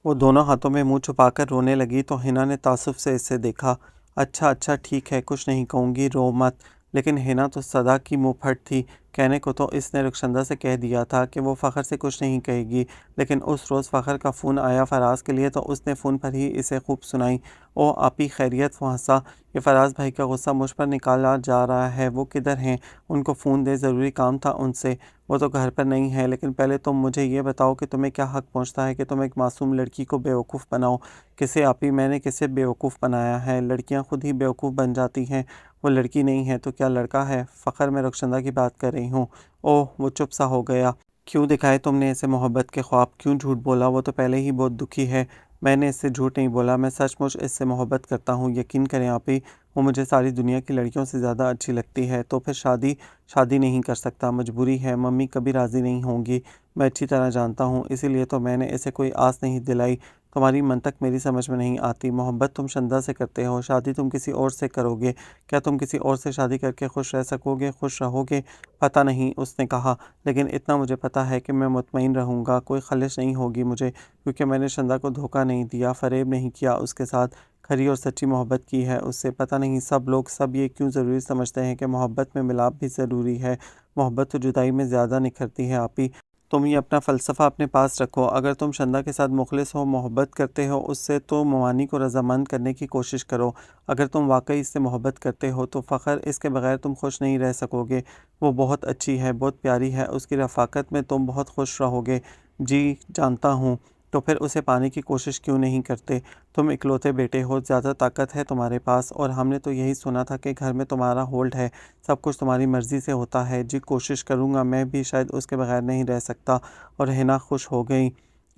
وہ دونوں ہاتھوں میں منہ چھپا کر رونے لگی تو حنا نے تعصب سے اسے دیکھا۔ اچھا اچھا ٹھیک ہے، کچھ نہیں کہوں گی، رو مت۔ لیکن حنا تو صدا کی منہ پھٹ تھی۔ کہنے کو تو اس نے رخشندہ سے کہہ دیا تھا کہ وہ فخر سے کچھ نہیں کہے گی، لیکن اس روز فخر کا فون آیا فراز کے لیے تو اس نے فون پر ہی اسے خوب سنائی۔ او آپی خیریت؟ وہ ہنسا۔ یہ فراز بھائی کا غصہ مجھ پر نکالا جا رہا ہے، وہ کدھر ہیں؟ ان کو فون دے، ضروری کام تھا ان سے۔ وہ تو گھر پر نہیں ہے، لیکن پہلے تم مجھے یہ بتاؤ کہ تمہیں کیا حق پہنچتا ہے کہ تم ایک معصوم لڑکی کو بیوقوف بناؤ؟ کسے آپی؟ میں نے کسے بیوقوف بنایا ہے؟ لڑکیاں خود ہی بیوقوف بن جاتی ہیں۔ وہ لڑکی نہیں ہے تو کیا لڑکا ہے؟ فخر، میں رخشندہ کی بات کر رہی ہوں۔ اوہ، وہ چپ سا ہو گیا۔ کیوں دکھائے تم نے اسے محبت کے خواب؟ کیوں جھوٹ بولا؟ وہ تو پہلے ہی بہت دکھی ہے۔ میں نے اس سے جھوٹ نہیں بولا، میں سچ مچ اس سے محبت کرتا ہوں، یقین کریں آپی، وہ مجھے ساری دنیا کی لڑکیوں سے زیادہ اچھی لگتی ہے۔ تو پھر شادی نہیں کر سکتا، مجبوری ہے، ممی کبھی راضی نہیں ہوں گی، میں اچھی طرح جانتا ہوں، اسی لیے تو میں نے اسے کوئی آس نہیں دلائی۔ تمہاری منطق میری سمجھ میں نہیں آتی۔ محبت تم شندہ سے کرتے ہو، شادی تم کسی اور سے کرو گے، کیا تم کسی اور سے شادی کر کے خوش رہ سکو گے؟ خوش رہو گے؟ پتہ نہیں، اس نے کہا، لیکن اتنا مجھے پتہ ہے کہ میں مطمئن رہوں گا، کوئی خلش نہیں ہوگی مجھے، کیونکہ میں نے شندہ کو دھوکہ نہیں دیا، فریب نہیں کیا اس کے ساتھ، کھری اور سچی محبت کی ہے اس سے۔ پتہ نہیں سب لوگ سب یہ کیوں ضروری سمجھتے ہیں کہ محبت میں ملاپ بھی ضروری ہے۔ محبت تو جدائی میں زیادہ نکھرتی ہے آپی۔ تم یہ اپنا فلسفہ اپنے پاس رکھو، اگر تم شندہ کے ساتھ مخلص ہو، محبت کرتے ہو اس سے، تو ممانی کو رضامند کرنے کی کوشش کرو۔ اگر تم واقعی اس سے محبت کرتے ہو تو فخر، اس کے بغیر تم خوش نہیں رہ سکو گے۔ وہ بہت اچھی ہے، بہت پیاری ہے، اس کی رفاقت میں تم بہت خوش رہو گے۔ جی جانتا ہوں، تو پھر اسے پانے کی کوشش کیوں نہیں کرتے؟ تم اکلوتے بیٹے ہو، زیادہ طاقت ہے تمہارے پاس، اور ہم نے تو یہی سنا تھا کہ گھر میں تمہارا ہولڈ ہے، سب کچھ تمہاری مرضی سے ہوتا ہے۔ جی کوشش کروں گا، میں بھی شاید اس کے بغیر نہیں رہ سکتا۔ اور حنا خوش ہو گئی۔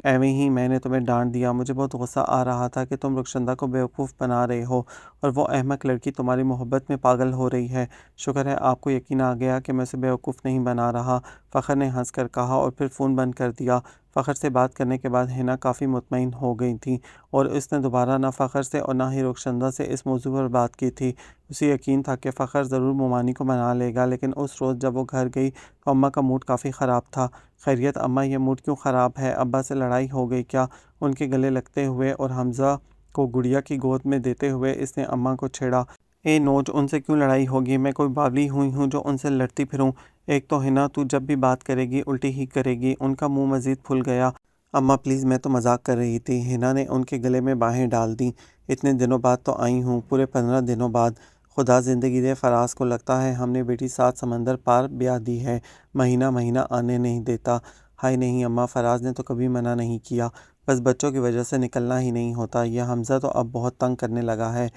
ایویں ہی میں نے تمہیں ڈانٹ دیا، مجھے بہت غصہ آ رہا تھا کہ تم رخشندہ کو بیوقوف بنا رہے ہو، اور وہ احمق لڑکی تمہاری محبت میں پاگل ہو رہی ہے۔ شکر ہے آپ کو یقین آ گیا کہ میں اسے بیوقوف نہیں بنا رہا، فخر نے ہنس کر کہا، اور پھر فون بند کر دیا۔ فخر سے بات کرنے کے بعد حنا کافی مطمئن ہو گئی تھی، اور اس نے دوبارہ نہ فخر سے اور نہ ہی رخشندہ سے اس موضوع پر بات کی تھی۔ اسے یقین تھا کہ فخر ضرور ممانی کو منا لے گا، لیکن اس روز جب وہ گھر گئی تو اماں کا موڈ کافی خراب تھا۔ خیریت اماں، یہ موڈ کیوں خراب ہے؟ ابا سے لڑائی ہو گئی کیا؟ ان کے گلے لگتے ہوئے اور حمزہ کو گڑیا کی گود میں دیتے ہوئے اس نے اماں کو چھیڑا۔ اے نوج، ان سے کیوں لڑائی ہوگی؟ میں کوئی باولی ہوئی ہوں جو ان سے لڑتی پھروں؟ ایک تو حنا، تو جب بھی بات کرے گی الٹی ہی کرے گی۔ ان کا منہ مزید پھل گیا۔ اماں پلیز، میں تو مذاق کر رہی تھی۔ حنا نے ان کے گلے میں باہیں ڈال دیں۔ اتنے دنوں بعد تو آئی ہوں، پورے 15 دنوں بعد۔ خدا زندگی دے فراز کو، لگتا ہے ہم نے بیٹی 7 سمندر پار بیاہ دی ہے، مہینہ آنے نہیں دیتا۔ ہائے نہیں اماں، فراز نے تو کبھی منع نہیں کیا، بس بچوں کی وجہ سے نکلنا ہی نہیں ہوتا۔ یہ حمزہ تو اب بہت تنگ کرنے لگا ہے،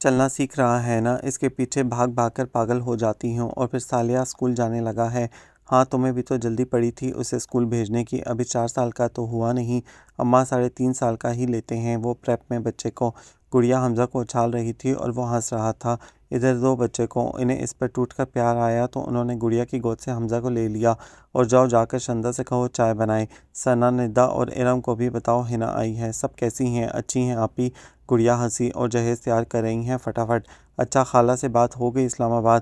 چلنا سیکھ رہا ہے نا، اس کے پیچھے بھاگ بھاگ کر پاگل ہو جاتی ہوں۔ اور پھر صالحہ اسکول جانے لگا ہے۔ ہاں، تمہیں بھی تو جلدی پڑی تھی اسے اسکول بھیجنے کی، ابھی 4 سال کا تو ہوا نہیں۔ اماں 3.5 سال کا ہی لیتے ہیں وہ پریپ میں بچے کو۔ گڑیا حمزہ کو اچھال رہی تھی اور وہ ہنس رہا تھا۔ ادھر 2 بچے کو، انہیں اس پر ٹوٹ کر پیار آیا تو انہوں نے گڑیا کی گود سے حمزہ کو لے لیا، اور جا کر شندہ سے کہو چائے بنائے۔ ثنا، ندا اور ارم کو بھی بتاؤ حنا آئی ہے، سب کیسی ہیں؟ اچھی ہیں آپی، گڑیا ہنسی، اور جہیز تیار کر رہی ہیں فٹافٹ۔ اچھا، خالہ سے بات ہو گئی اسلام آباد؟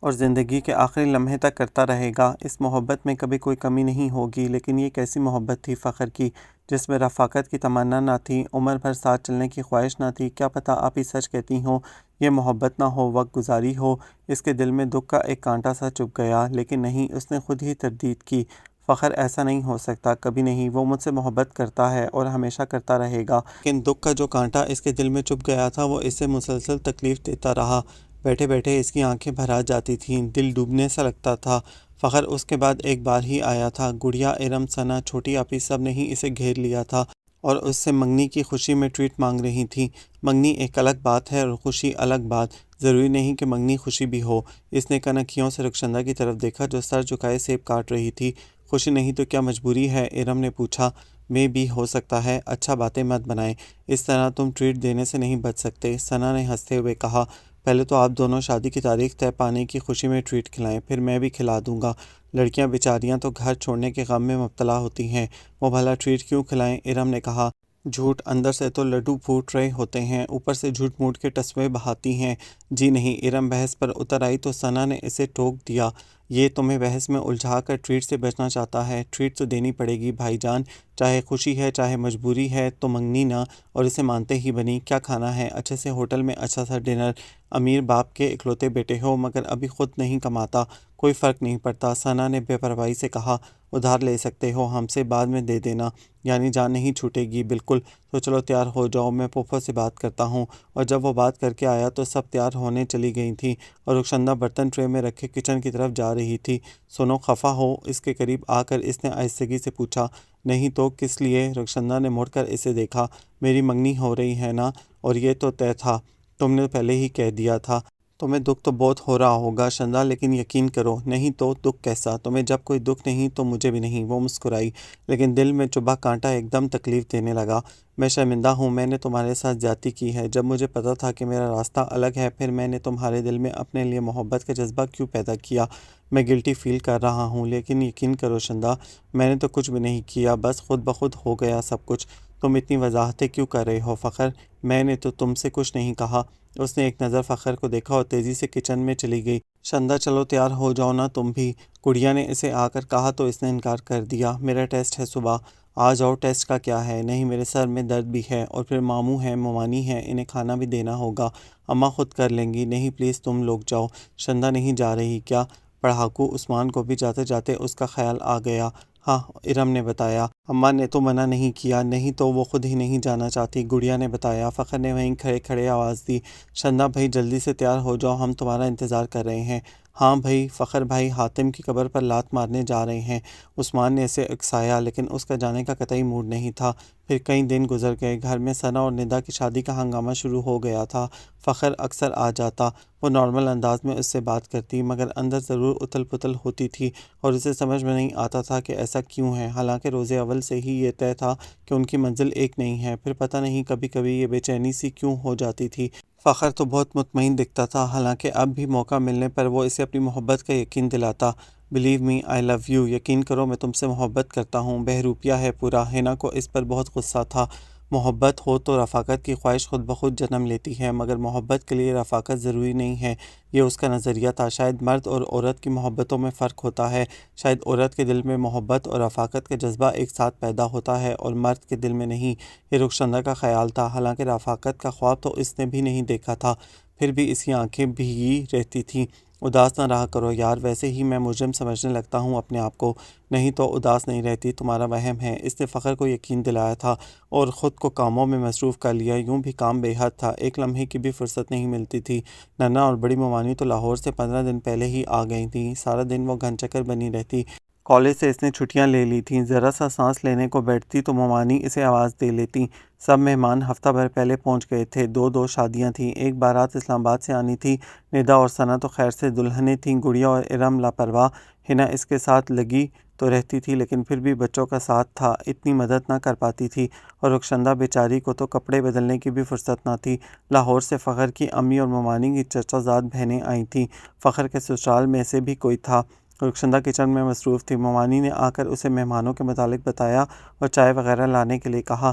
اور زندگی کے آخری لمحے تک کرتا رہے گا۔ اس محبت میں کبھی کوئی کمی نہیں ہوگی، لیکن یہ کیسی محبت تھی فخر کی، جس میں رفاقت کی تمنا نہ تھی، عمر بھر ساتھ چلنے کی خواہش نہ تھی۔ کیا پتہ آپ ہی سچ کہتی ہوں، یہ محبت نہ ہو، وقت گزاری ہو۔ اس کے دل میں دکھ کا ایک کانٹا سا چبھ گیا، لیکن نہیں، اس نے خود ہی تردید کی۔ فخر ایسا نہیں ہو سکتا، کبھی نہیں، وہ مجھ سے محبت کرتا ہے اور ہمیشہ کرتا رہے گا۔ لیکن دکھ کا جو کانٹا اس کے دل میں چبھ گیا تھا وہ اسے مسلسل تکلیف دیتا رہا۔ بیٹھے بیٹھے اس کی آنکھیں بھر آ جاتی تھیں، دل ڈوبنے سا لگتا تھا۔ فخر اس کے بعد ایک بار ہی آیا تھا۔ گڑیا، ارم، ثنا، چھوٹی آپی سب نے ہی اسے گھیر لیا تھا اور اس سے منگنی کی خوشی میں ٹریٹ مانگ رہی تھیں۔ منگنی ایک الگ بات ہے اور خوشی الگ بات، ضروری نہیں کہ منگنی خوشی بھی ہو۔ اس نے کنکھیوں سے رخشندہ کی طرف دیکھا جو سر جھکائے سیب کاٹ رہی تھی۔ خوشی نہیں تو کیا مجبوری ہے؟ ارم نے پوچھا۔ میں بھی ہو سکتا ہے۔ اچھا، باتیں مت بنائیں، اس طرح تم ٹریٹ دینے سے نہیں بچ سکتے، ثنا نے ہنستے ہوئے کہا۔ پہلے تو آپ دونوں شادی کی تاریخ طے پانے کی خوشی میں ٹریٹ کھلائیں، پھر میں بھی کھلا دوں گا۔ لڑکیاں بیچاریاں تو گھر چھوڑنے کے غم میں مبتلا ہوتی ہیں، وہ بھلا ٹریٹ کیوں کھلائیں؟ ارم نے کہا۔ جھوٹ، اندر سے تو لڈو پھوٹ رہے ہوتے ہیں، اوپر سے جھوٹ موٹ کے ٹسوے بہاتی ہیں۔ جی نہیں، ارم بحث پر اتر آئی تو ثنا نے اسے ٹوک دیا۔ یہ تمہیں بحث میں الجھا کر ٹریٹ سے بچنا چاہتا ہے۔ ٹریٹ تو دینی پڑے گی بھائی جان، چاہے خوشی ہے چاہے مجبوری ہے، تو منگنی نہ، اور اسے مانتے ہی بنی۔ کیا کھانا ہے؟ اچھے سے ہوٹل میں اچھا سا ڈنر۔ امیر باپ کے اکلوتے بیٹے ہو مگر ابھی خود نہیں کماتا، کوئی فرق نہیں پڑتا، ثنا نے بے پرواہی سے کہا۔ ادھار لے سکتے ہو ہم سے، بعد میں دے دینا، یعنی جان نہیں چھوٹے گی؟ بالکل، تو چلو تیار ہو جاؤ، میں پھوپھو سے بات کرتا ہوں۔ اور جب وہ بات کر کے آیا تو سب تیار ہونے چلی گئی تھیں اور رخشندہ برتن ٹرے میں رکھے کچن کی طرف جا رہی تھی۔ سنو، خفا ہو؟ اس کے قریب آ کر اس نے آہستگی سے پوچھا۔ نہیں تو کس لیے؟ رخشندہ نے مڑ کر اسے دیکھا۔ میری منگنی ہو رہی ہے نا، اور یہ تو طے تھا، تم نے پہلے ہی کہہ دیا تھا۔ تمہیں دکھ تو بہت ہو رہا ہوگا شندا، لیکن یقین کرو، نہیں تو دکھ کیسا؟ تمہیں جب کوئی دکھ نہیں تو مجھے بھی نہیں، وہ مسکرائی، لیکن دل میں چبھا کانٹا ایک دم تکلیف دینے لگا۔ میں شرمندہ ہوں، میں نے تمہارے ساتھ زیادتی کی ہے، جب مجھے پتا تھا کہ میرا راستہ الگ ہے، پھر میں نے تمہارے دل میں اپنے لیے محبت کا جذبہ کیوں پیدا کیا؟ میں گلٹی فیل کر رہا ہوں، لیکن یقین کرو شندا، میں نے تو کچھ بھی نہیں کیا، بس خود بخود ہو گیا سب کچھ۔ تم اتنی وضاحتیں کیوں کر رہے ہو فخر؟ میں نے تو تم سے کچھ نہیں کہا۔ اس نے ایک نظر فخر کو دیکھا اور تیزی سے کچن میں چلی گئی۔ شندا، چلو تیار ہو جاؤ نا تم بھی، گڑیا نے اسے آ کر کہا تو اس نے انکار کر دیا۔ میرا ٹیسٹ ہے صبح۔ آ جاؤ، ٹیسٹ کا کیا ہے؟ نہیں، میرے سر میں درد بھی ہے، اور پھر ماموں ہیں، ممانی ہیں، انہیں کھانا بھی دینا ہوگا، اماں خود کر لیں گی۔ نہیں پلیز تم لوگ جاؤ۔ شندا نہیں جا رہی کیا؟ پڑھاکو عثمان کو بھی جاتے جاتے اس کا خیال آ گیا۔ ہاں، ارم نے بتایا، اماں نے تو منع نہیں کیا، نہیں تو وہ خود ہی نہیں جانا چاہتی، گڑیا نے بتایا۔ فخر نے وہیں کھڑے کھڑے آواز دی، شندا بھائی جلدی سے تیار ہو جاؤ، ہم تمہارا انتظار کر رہے ہیں۔ ہاں بھائی، فخر بھائی حاتم کی قبر پر لات مارنے جا رہے ہیں، عثمان نے اسے اکسایا، لیکن اس کا جانے کا قطعی موڈ نہیں تھا۔ پھر کئی دن گزر گئے، گھر میں ثنا اور ندا کی شادی کا ہنگامہ شروع ہو گیا تھا۔ فخر اکثر آ جاتا، وہ نارمل انداز میں اس سے بات کرتی، مگر اندر ضرور اتل پتل ہوتی تھی، اور اسے سمجھ میں نہیں آتا تھا کہ ایسا کیوں ہے، حالانکہ روز اول سے ہی یہ طے تھا کہ ان کی منزل ایک نہیں ہے۔ پھر پتہ نہیں کبھی کبھی یہ بے چینی سی کیوں ہو جاتی تھی۔ فخر تو بہت مطمئن دکھتا تھا، حالانکہ اب بھی موقع ملنے پر وہ اسے اپنی محبت کا یقین دلاتا۔ Believe me, I love you, یقین کرو میں تم سے محبت کرتا ہوں۔ بہروپیہ ہے پورا۔ حنا کو اس پر بہت غصہ تھا۔ محبت ہو تو رفاقت کی خواہش خود بخود جنم لیتی ہے، مگر محبت کے لیے رفاقت ضروری نہیں ہے، یہ اس کا نظریہ تھا۔ شاید مرد اور عورت کی محبتوں میں فرق ہوتا ہے، شاید عورت کے دل میں محبت اور رفاقت کا جذبہ ایک ساتھ پیدا ہوتا ہے اور مرد کے دل میں نہیں، یہ رخشندہ کا خیال تھا، حالانکہ رفاقت کا خواب تو اس نے بھی نہیں دیکھا تھا، پھر بھی اس کی آنکھیں بھیگی رہتی تھیں۔ اداس نہ رہا کرو یار، ویسے ہی میں مجرم سمجھنے لگتا ہوں اپنے آپ کو۔ نہیں تو اداس نہیں رہتی، تمہارا وہم ہے، اس نے فخر کو یقین دلایا تھا اور خود کو کاموں میں مصروف کر لیا، یوں بھی کام بے حد تھا، ایک لمحے کی بھی فرصت نہیں ملتی تھی۔ ننا اور بڑی ممانی تو لاہور سے 15 دن پہلے ہی آ گئی تھیں، سارا دن وہ گھن چکر بنی رہتی، کالج سے اس نے چھٹیاں لے لی تھیں، ذرا سا سانس لینے کو بیٹھتی تو ممانی اسے آواز دے لیتی۔ سب مہمان ہفتہ بھر پہلے پہنچ گئے تھے، دو شادیاں تھیں، ایک بارات اسلام آباد سے آنی تھی، ندا اور ثنا تو خیر سے دلہنیں تھیں، گڑیا اور ارم لاپرواہ، حنا اس کے ساتھ لگی تو رہتی تھی لیکن پھر بھی بچوں کا ساتھ تھا، اتنی مدد نہ کر پاتی تھی، اور رخشندہ بیچاری کو تو کپڑے بدلنے کی بھی فرصت نہ تھی۔ لاہور سے فخر کی امی اور ممانی کی چچا زاد بہنیں آئی تھیں، فخر کے سسرال میں سے بھی کوئی تھا۔ رخشندہ کچن میں مصروف تھی، ممانی نے آ کر اسے مہمانوں کے متعلق بتایا اور چائے وغیرہ لانے کے لیے کہا۔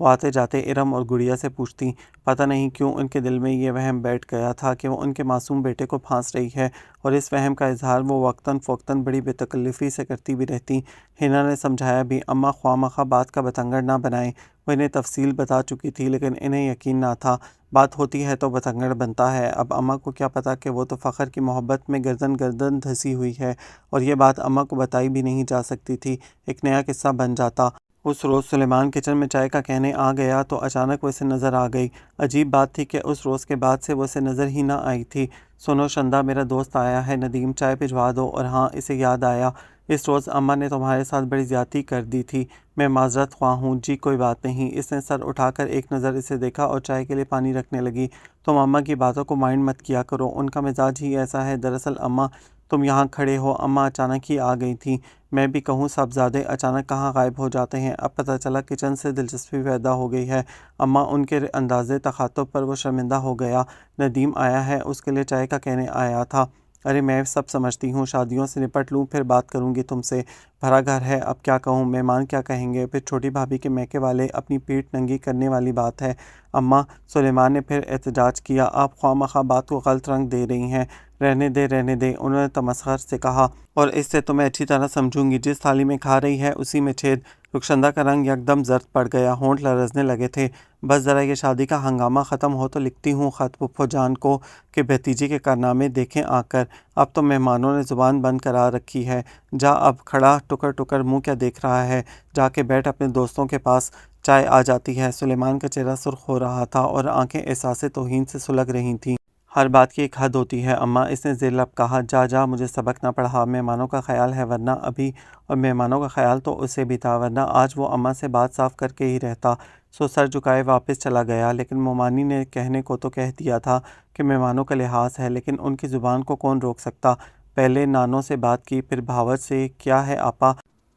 وہ آتے جاتے ارم اور گڑیا سے پوچھتی۔ پتہ نہیں کیوں ان کے دل میں یہ وہم بیٹھ گیا تھا کہ وہ ان کے معصوم بیٹے کو پھانس رہی ہے، اور اس وہم کا اظہار وہ وقتاً فوقتاً بڑی بے تکلفی سے کرتی بھی رہتی۔ حنا نے سمجھایا بھی اماں خواہ مخواہ بات کا بتنگڑ نہ بنائیں۔ وہ انہیں تفصیل بتا چکی تھی لیکن انہیں یقین نہ تھا۔ بات ہوتی ہے تو بتنگڑ بنتا ہے۔ اب اماں کو کیا پتا کہ وہ تو فخر کی محبت میں گردن گردن دھسی ہوئی ہے، اور یہ بات اماں کو بتائی بھی نہیں جا سکتی تھی۔ ایک نیا قصہ بن جاتا۔ اس روز سلیمان کچن میں چائے کا کہنے آ گیا تو اچانک وہ اسے نظر آ گئی۔ عجیب بات تھی کہ اس روز کے بعد سے وہ اسے نظر ہی نہ آئی تھی۔ سنو شندا، میرا دوست آیا ہے، ندیم چائے بھجوا دو۔ اور ہاں، اسے یاد آیا، اس روز اماں نے تمہارے ساتھ بڑی زیادتی کر دی تھی، میں معذرت خواہ ہوں۔ جی کوئی بات نہیں۔ اس نے سر اٹھا کر ایک نظر اسے دیکھا اور چائے کے لیے پانی رکھنے لگی۔ تم اماں کی باتوں کو مائنڈ مت کیا کرو، ان کا مزاج ہی ایسا ہے۔ دراصل اماں، تم یہاں کھڑے ہو، اماں اچانک ہی آ گئی تھیں۔ میں بھی کہوں صاحبزادے اچانک کہاں غائب ہو جاتے ہیں۔ اب پتہ چلا کچن سے دلچسپی پیدا ہو گئی ہے۔ اماں، ان کے انداز تخاطب پر وہ شرمندہ ہو گیا۔ ندیم آیا ہے، اس کے لیے چائے کا کہنے آیا تھا۔ ارے میں سب سمجھتی ہوں، شادیوں سے نپٹ لوں پھر بات کروں گی تم سے۔ بھرا گھر ہے، اب کیا کہوں، مہمان کیا کہیں گے، پھر چھوٹی بھابھی کے میکے والے اپنی پیٹھ ننگی کرنے والی بات ہے۔ اماں، سلیمان نے پھر احتجاج کیا، آپ خواہ مخواہ بات کو غلط رنگ دے رہی ہیں۔ رہنے دے رہنے دے، انہوں نے تمسخر سے کہا، اور اس سے تو میں اچھی طرح سمجھوں گی، جس تھالی میں کھا رہی ہے اسی میں چھید۔ رخشندہ کا رنگ یکدم زرد پڑ گیا، ہونٹ لرزنے لگے تھے۔ بس ذرا یہ شادی کا ہنگامہ ختم ہو تو لکھتی ہوں خط پھپھو جان کو کہ بھتیجی کے کارنامے دیکھیں آ کر۔ اب تو مہمانوں نے زبان بند کرا رکھی ہے۔ جا اب، کھڑا ٹکر ٹکر منہ کیا دیکھ رہا ہے، جا کے بیٹھ اپنے دوستوں کے پاس، چائے آ جاتی ہے۔ سلیمان کا چہرہ سرخ ہو رہا تھا اور آنکھیں احساس توہین سے سلگ رہی تھیں۔ ہر بات کی ایک حد ہوتی ہے اماں، اس نے زیر لب کہا۔ جا جا، مجھے سبق نہ پڑھا، مہمانوں کا خیال ہے ورنہ ابھی، اور مہمانوں کا خیال تو اسے بھی تھا ورنہ آج وہ اماں سے بات صاف کر کے ہی رہتا۔ سو سر جھکائے واپس چلا گیا۔ لیکن مومانی نے کہنے کو تو کہہ دیا تھا کہ مہمانوں کا لحاظ ہے، لیکن ان کی زبان کو کون روک سکتا۔ پہلے نانوں سے بات کی، پھر بھاوج سے۔ کیا ہے آپا،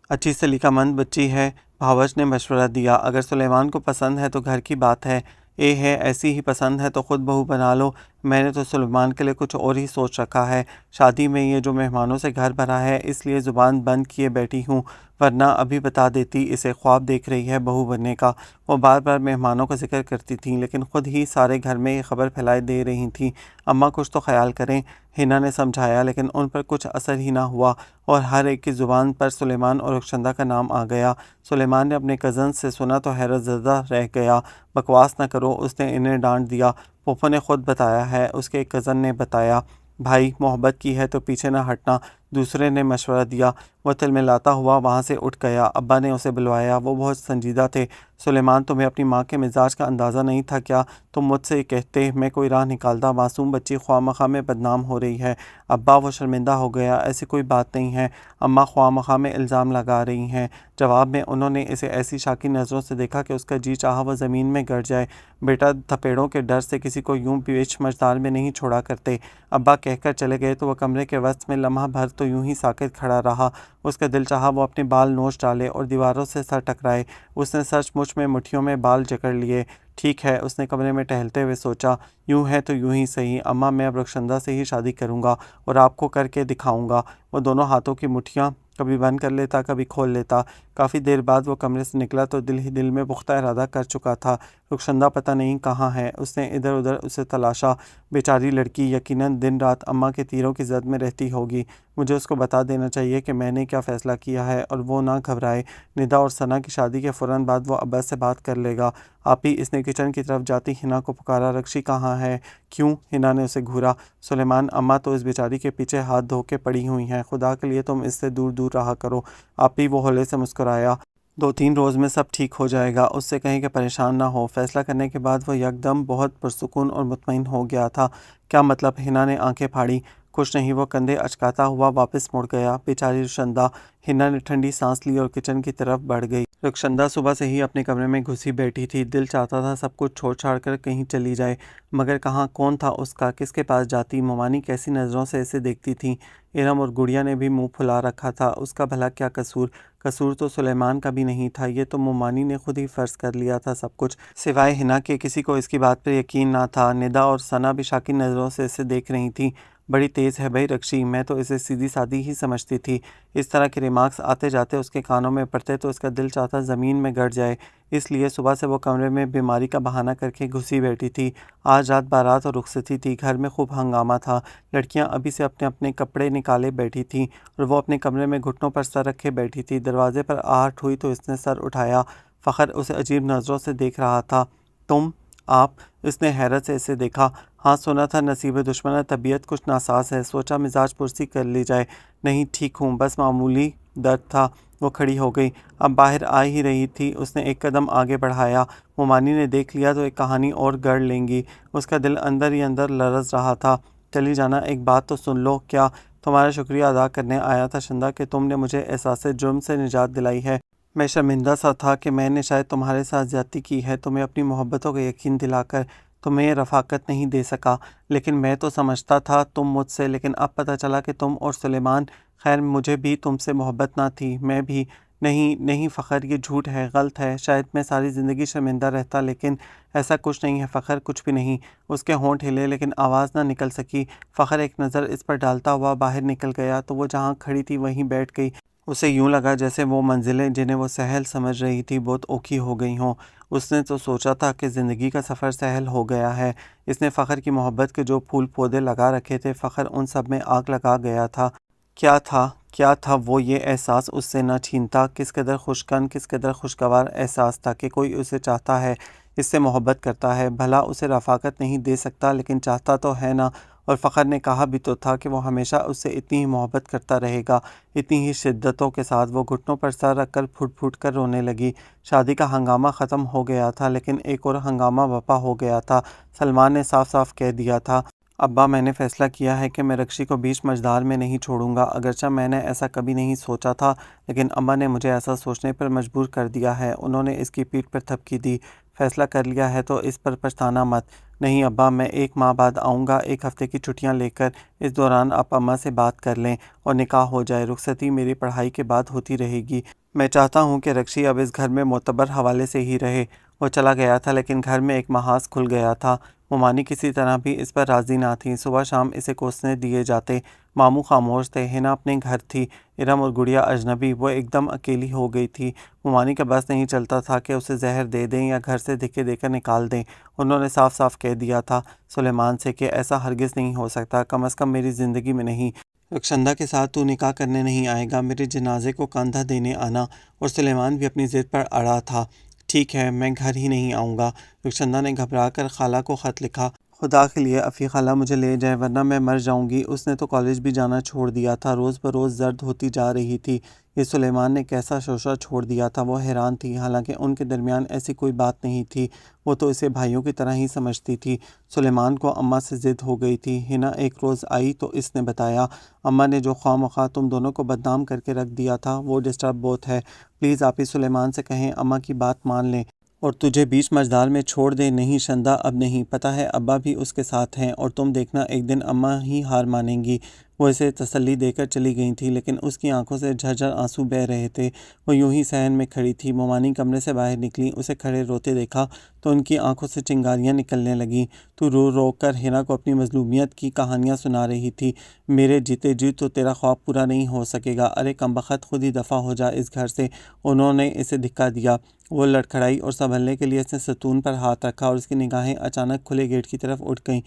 اچھی سلیقہ مند بچی ہے، بھاوج نے مشورہ دیا۔ اگر سلیمان کو پسند ہے تو گھر کی بات ہے، اے ہے ایسی ہی پسند ہے تو خود بہو بنا لو۔ میں نے تو سلیمان کے لیے کچھ اور ہی سوچ رکھا ہے۔ شادی میں یہ جو مہمانوں سے گھر بھرا ہے، اس لیے زبان بند کیے بیٹھی ہوں، ورنہ ابھی بتا دیتی اسے خواب دیکھ رہی ہے بہو بننے کا۔ وہ بار بار مہمانوں کا ذکر کرتی تھیں لیکن خود ہی سارے گھر میں یہ خبر پھیلائے دے رہی تھیں۔ اماں کچھ تو خیال کریں، حنا نے سمجھایا، لیکن ان پر کچھ اثر ہی نہ ہوا، اور ہر ایک کی زبان پر سلیمان اور رخشندہ کا نام آ گیا۔ سلیمان نے اپنے کزن سے سنا تو حیرت زدہ رہ گیا۔ بکواس نہ کرو، اس نے انہیں ڈانٹ دیا، پھوپھو نے خود بتایا ہے، اس کے ایک کزن نے بتایا۔ بھائی، محبت کی ہے تو پیچھے نہ ہٹنا، دوسرے نے مشورہ دیا۔ وہ تلملاتا ہوا وہاں سے اٹھ گیا۔ ابا نے اسے بلوایا، وہ بہت سنجیدہ تھے۔ سلیمان، تمہیں اپنی ماں کے مزاج کا اندازہ نہیں تھا کیا؟ تم مجھ سے کہتے میں کوئی راہ نکالتا، معصوم بچی خواہ مخواہ میں بدنام ہو رہی ہے۔ ابا، وہ شرمندہ ہو گیا، ایسی کوئی بات نہیں ہے۔ اماں خواہ مخواہ میں الزام لگا رہی ہیں۔ جواب میں انہوں نے اسے ایسی شاکی نظروں سے دیکھا کہ اس کا جی چاہا وہ زمین میں گڑ جائے۔ بیٹا تھپیڑوں کے ڈر سے کسی کو یوں بیچ مجدار میں نہیں چھوڑا کرتے۔ ابا کہہ کر چلے گئے تو وہ کمرے کے وسط میں لمحہ بھر تو یوں ہی ساکت کھڑا رہا۔ اس کا دل چاہا وہ اپنے بال نوچ ڈالے اور دیواروں سے سر ٹکرائے۔ اس نے سچ مچ میں مٹھیوں میں بال جکڑ لیے۔ ٹھیک ہے، اس نے کمرے میں ٹہلتے ہوئے سوچا، یوں ہے تو یوں ہی صحیح، اماں میں اب رخشندہ سے ہی شادی کروں گا اور آپ کو کر کے دکھاؤں گا۔ وہ دونوں ہاتھوں کی مٹھیاں کبھی بند کر لیتا، کبھی کھول لیتا۔ کافی دیر بعد وہ کمرے سے نکلا تو دل ہی دل میں پختہ ارادہ کر چکا تھا، رخشندہ پتہ نہیں کہاں ہے۔ اس نے ادھر ادھر اسے تلاشا۔ بیچاری لڑکی یقیناً دن رات اماں کے تیروں کی زد میں رہتی ہوگی۔ مجھے اس کو بتا دینا چاہیے کہ میں نے کیا فیصلہ کیا ہے، اور وہ نہ گھبرائے۔ ندا اور ثنا کی شادی کے فوراً بعد وہ ابا سے بات کر لے گا۔ آپی، اس نے کچن کی طرف جاتی حنا کو پکارا، رکشی کہاں ہے؟ کیوں؟ حنا نے اسے گھورا۔ سلیمان، اماں تو اس بیچاری کے پیچھے ہاتھ دھو کے پڑی ہوئی ہیں، خدا کے لیے تم اس سے دور دور رہا کرو۔ آپی، وہ ہولے سے مسکرایا، 2-3 روز میں سب ٹھیک ہو جائے گا، اس سے کہیں کہ پریشان نہ ہو۔ فیصلہ کرنے کے بعد وہ یکدم بہت پرسکون اور مطمئن ہو گیا تھا۔ کیا مطلب؟ حنا نے آنکھیں پھاڑی۔ کچھ نہیں، وہ کندھے اچکاتا ہوا واپس مڑ گیا۔ بیچاری رخشندہ، حنا نے ٹھنڈی سانس لی اور کچن کی طرف بڑھ گئی۔ رخشندہ صبح سے ہی اپنے کمرے میں گھسی بیٹھی تھی، دل چاہتا تھا سب کچھ چھوڑ چھاڑ کر کہیں چلی جائے، مگر کہاں، کون تھا اس کا، کس کے پاس جاتی؟ مومانی کیسی نظروں سے اسے دیکھتی تھیں۔ ارم اور گڑیا نے بھی منہ پھلا رکھا تھا، اس کا بھلا کیا قصور؟ قصور تو سلیمان کا بھی نہیں تھا، یہ تو مومانی نے خود ہی فرض کر لیا تھا سب کچھ، سوائے حنا کے کسی کو اس کی بات پر یقین نہ تھا۔ ندا اور ثنا بھی شاکی نظروں سے اسے دیکھ رہی تھیں۔ بڑی تیز ہے بھائی رکشی، میں تو اسے سیدھی سادی ہی سمجھتی تھی۔ اس طرح کے ریمارکس آتے جاتے اس کے کانوں میں پڑتے تو اس کا دل چاہتا زمین میں گڑ جائے۔ اس لیے صبح سے وہ کمرے میں بیماری کا بہانہ کر کے گھسی بیٹھی تھی۔ آج رات بارات اور رخصتی تھی، گھر میں خوب ہنگامہ تھا۔ لڑکیاں ابھی سے اپنے اپنے کپڑے نکالے بیٹھی تھیں اور وہ اپنے کمرے میں گھٹنوں پر سر رکھے بیٹھی تھی۔ دروازے پر آہٹ ہوئی تو اس نے سر اٹھایا۔ فخر اسے عجیب نظروں سے دیکھ رہا تھا۔ تم؟ آپ؟ اس نے حیرت سے اسے دیکھا۔ ہاں سنا تھا نصیب دشمن، طبیعت کچھ ناساز ہے، سوچا مزاج پرسی کر لی جائے۔ نہیں ٹھیک ہوں، بس معمولی درد تھا۔ وہ کھڑی ہو گئی، اب باہر آ ہی رہی تھی۔ اس نے ایک قدم آگے بڑھایا۔ مومانی نے دیکھ لیا تو ایک کہانی اور گڑھ لیں گی۔ اس کا دل اندر ہی اندر لرز رہا تھا۔ چلی جانا، ایک بات تو سن لو۔ کیا؟ تمہارا شکریہ ادا کرنے آیا تھا شندا کہ تم نے مجھے احساس جرم سے نجات دلائی ہے۔ میں شرمندہ سا تھا کہ میں نے شاید تمہارے ساتھ زیادتی کی ہے، تمہیں اپنی محبتوں کا یقین دلا کر تمہیں یہ رفاقت نہیں دے سکا۔ لیکن میں تو سمجھتا تھا تم مجھ سے، لیکن اب پتہ چلا کہ تم اور سلیمان، خیر مجھے بھی تم سے محبت نہ تھی، میں بھی۔ نہیں نہیں فخر، یہ جھوٹ ہے، غلط ہے، شاید میں ساری زندگی شرمندہ رہتا، لیکن ایسا کچھ نہیں ہے فخر، کچھ بھی نہیں۔ اس کے ہونٹ ہلے لیکن آواز نہ نکل سکی۔ فخر ایک نظر اس پر ڈالتا ہوا باہر نکل گیا تو وہ جہاں کھڑی تھی وہیں بیٹھ گئی۔ اسے یوں لگا جیسے وہ منزلیں جنہیں وہ سہل سمجھ رہی تھی بہت اوکھی ہو گئی ہوں۔ اس نے تو سوچا تھا کہ زندگی کا سفر سہل ہو گیا ہے۔ اس نے فخر کی محبت کے جو پھول پودے لگا رکھے تھے، فخر ان سب میں آگ لگا گیا تھا۔ کیا تھا وہ یہ احساس اس سے نہ چھینتا؟ کس قدر خوشکن، کس قدر خوشگوار احساس تھا کہ کوئی اسے چاہتا ہے، اس سے محبت کرتا ہے۔ بھلا اسے رفاقت نہیں دے سکتا لیکن چاہتا تو ہے نا۔ اور فخر نے کہا بھی تو تھا کہ وہ ہمیشہ اس سے اتنی ہی محبت کرتا رہے گا، اتنی ہی شدتوں کے ساتھ۔ وہ گھٹنوں پر سر رکھ کر پھٹ پھٹ کر رونے لگی۔ شادی کا ہنگامہ ختم ہو گیا تھا لیکن ایک اور ہنگامہ برپا ہو گیا تھا۔ سلمان نے صاف صاف کہہ دیا تھا، ابا میں نے فیصلہ کیا ہے کہ میں رکشی کو بیچ مجدار میں نہیں چھوڑوں گا۔ اگرچہ میں نے ایسا کبھی نہیں سوچا تھا لیکن ابا نے مجھے ایسا سوچنے پر مجبور کر دیا ہے۔ انہوں نے اس کی پیٹھ پر تھپکی دی۔ فیصلہ کر لیا ہے تو اس پر پچھتانا مت۔ نہیں ابا، میں 1 ماہ بعد آؤں گا، 1 ہفتے کی چھٹیاں لے کر۔ اس دوران آپ اماں سے بات کر لیں اور نکاح ہو جائے۔ رخصتی میری پڑھائی کے بعد ہوتی رہے گی۔ میں چاہتا ہوں کہ رکشی اب اس گھر میں معتبر حوالے سے ہی رہے۔ وہ چلا گیا تھا لیکن گھر میں ایک محاذ کھل گیا تھا۔ مومانی کسی طرح بھی اس پر راضی نہ تھیں۔ صبح شام اسے کوسنے دیے جاتے۔ ماموں خاموش تھے، ہنا اپنے گھر تھی، ارم اور گڑیا اجنبی۔ وہ ایک دم اکیلی ہو گئی تھی۔ مومانی کا بس نہیں چلتا تھا کہ اسے زہر دے دیں یا گھر سے دھکے دے کر نکال دیں۔ انہوں نے صاف صاف کہہ دیا تھا سلیمان سے کہ ایسا ہرگز نہیں ہو سکتا، کم از کم میری زندگی میں نہیں۔ رخشندہ کے ساتھ تو نکاح کرنے نہیں آئے گا، میرے جنازے کو کاندھا دینے آنا۔ اور سلیمان بھی اپنی ضد پر اڑا تھا۔ ٹھیک ہے، میں گھر ہی نہیں آؤں گا۔ رخشندہ نے گھبرا کر خالہ کو خط لکھا، خدا کے لیے افی خالہ مجھے لے جائیں ورنہ میں مر جاؤں گی۔ اس نے تو کالج بھی جانا چھوڑ دیا تھا، روز بروز زرد ہوتی جا رہی تھی۔ یہ سلیمان نے کیسا شوشہ چھوڑ دیا تھا؟ وہ حیران تھی، حالانکہ ان کے درمیان ایسی کوئی بات نہیں تھی۔ وہ تو اسے بھائیوں کی طرح ہی سمجھتی تھی۔ سلیمان کو اماں سے ضد ہو گئی تھی۔ ہنا ایک روز آئی تو اس نے بتایا، اماں نے جو خواہ مخواہ تم دونوں کو بدنام کر کے رکھ دیا تھا وہ ڈسٹرب بہت ہے۔ پلیز آپ ہی سلیمان سے کہیں اماں کی بات مان لیں اور تجھے بیچ مجدار میں چھوڑ دیں۔ نہیں شندا، اب نہیں، پتہ ہے ابا بھی اس کے ساتھ ہیں اور تم دیکھنا ایک دن اماں ہی ہار مانیں گی۔ وہ اسے تسلی دے کر چلی گئی تھی لیکن اس کی آنکھوں سے جھرجھر آنسو بہہ رہے تھے۔ وہ یوں ہی صحن میں کھڑی تھی۔ مومانی کمرے سے باہر نکلی، اسے کھڑے روتے دیکھا تو ان کی آنکھوں سے چنگاریاں نکلنے لگیں۔ تو رو رو کر ہنا کو اپنی مظلومیت کی کہانیاں سنا رہی تھی۔ میرے جیتے جی تو تیرا خواب پورا نہیں ہو سکے گا، ارے کمبخت خود ہی دفع ہو جا اس گھر سے۔ انہوں نے اسے دھکا دیا۔ وہ لڑکھڑائی اور سنبھلنے کے لیے اس نے ستون پر ہاتھ رکھا اور اس کی نگاہیں اچانک کھلے گیٹ کی طرف اٹھ گئیں۔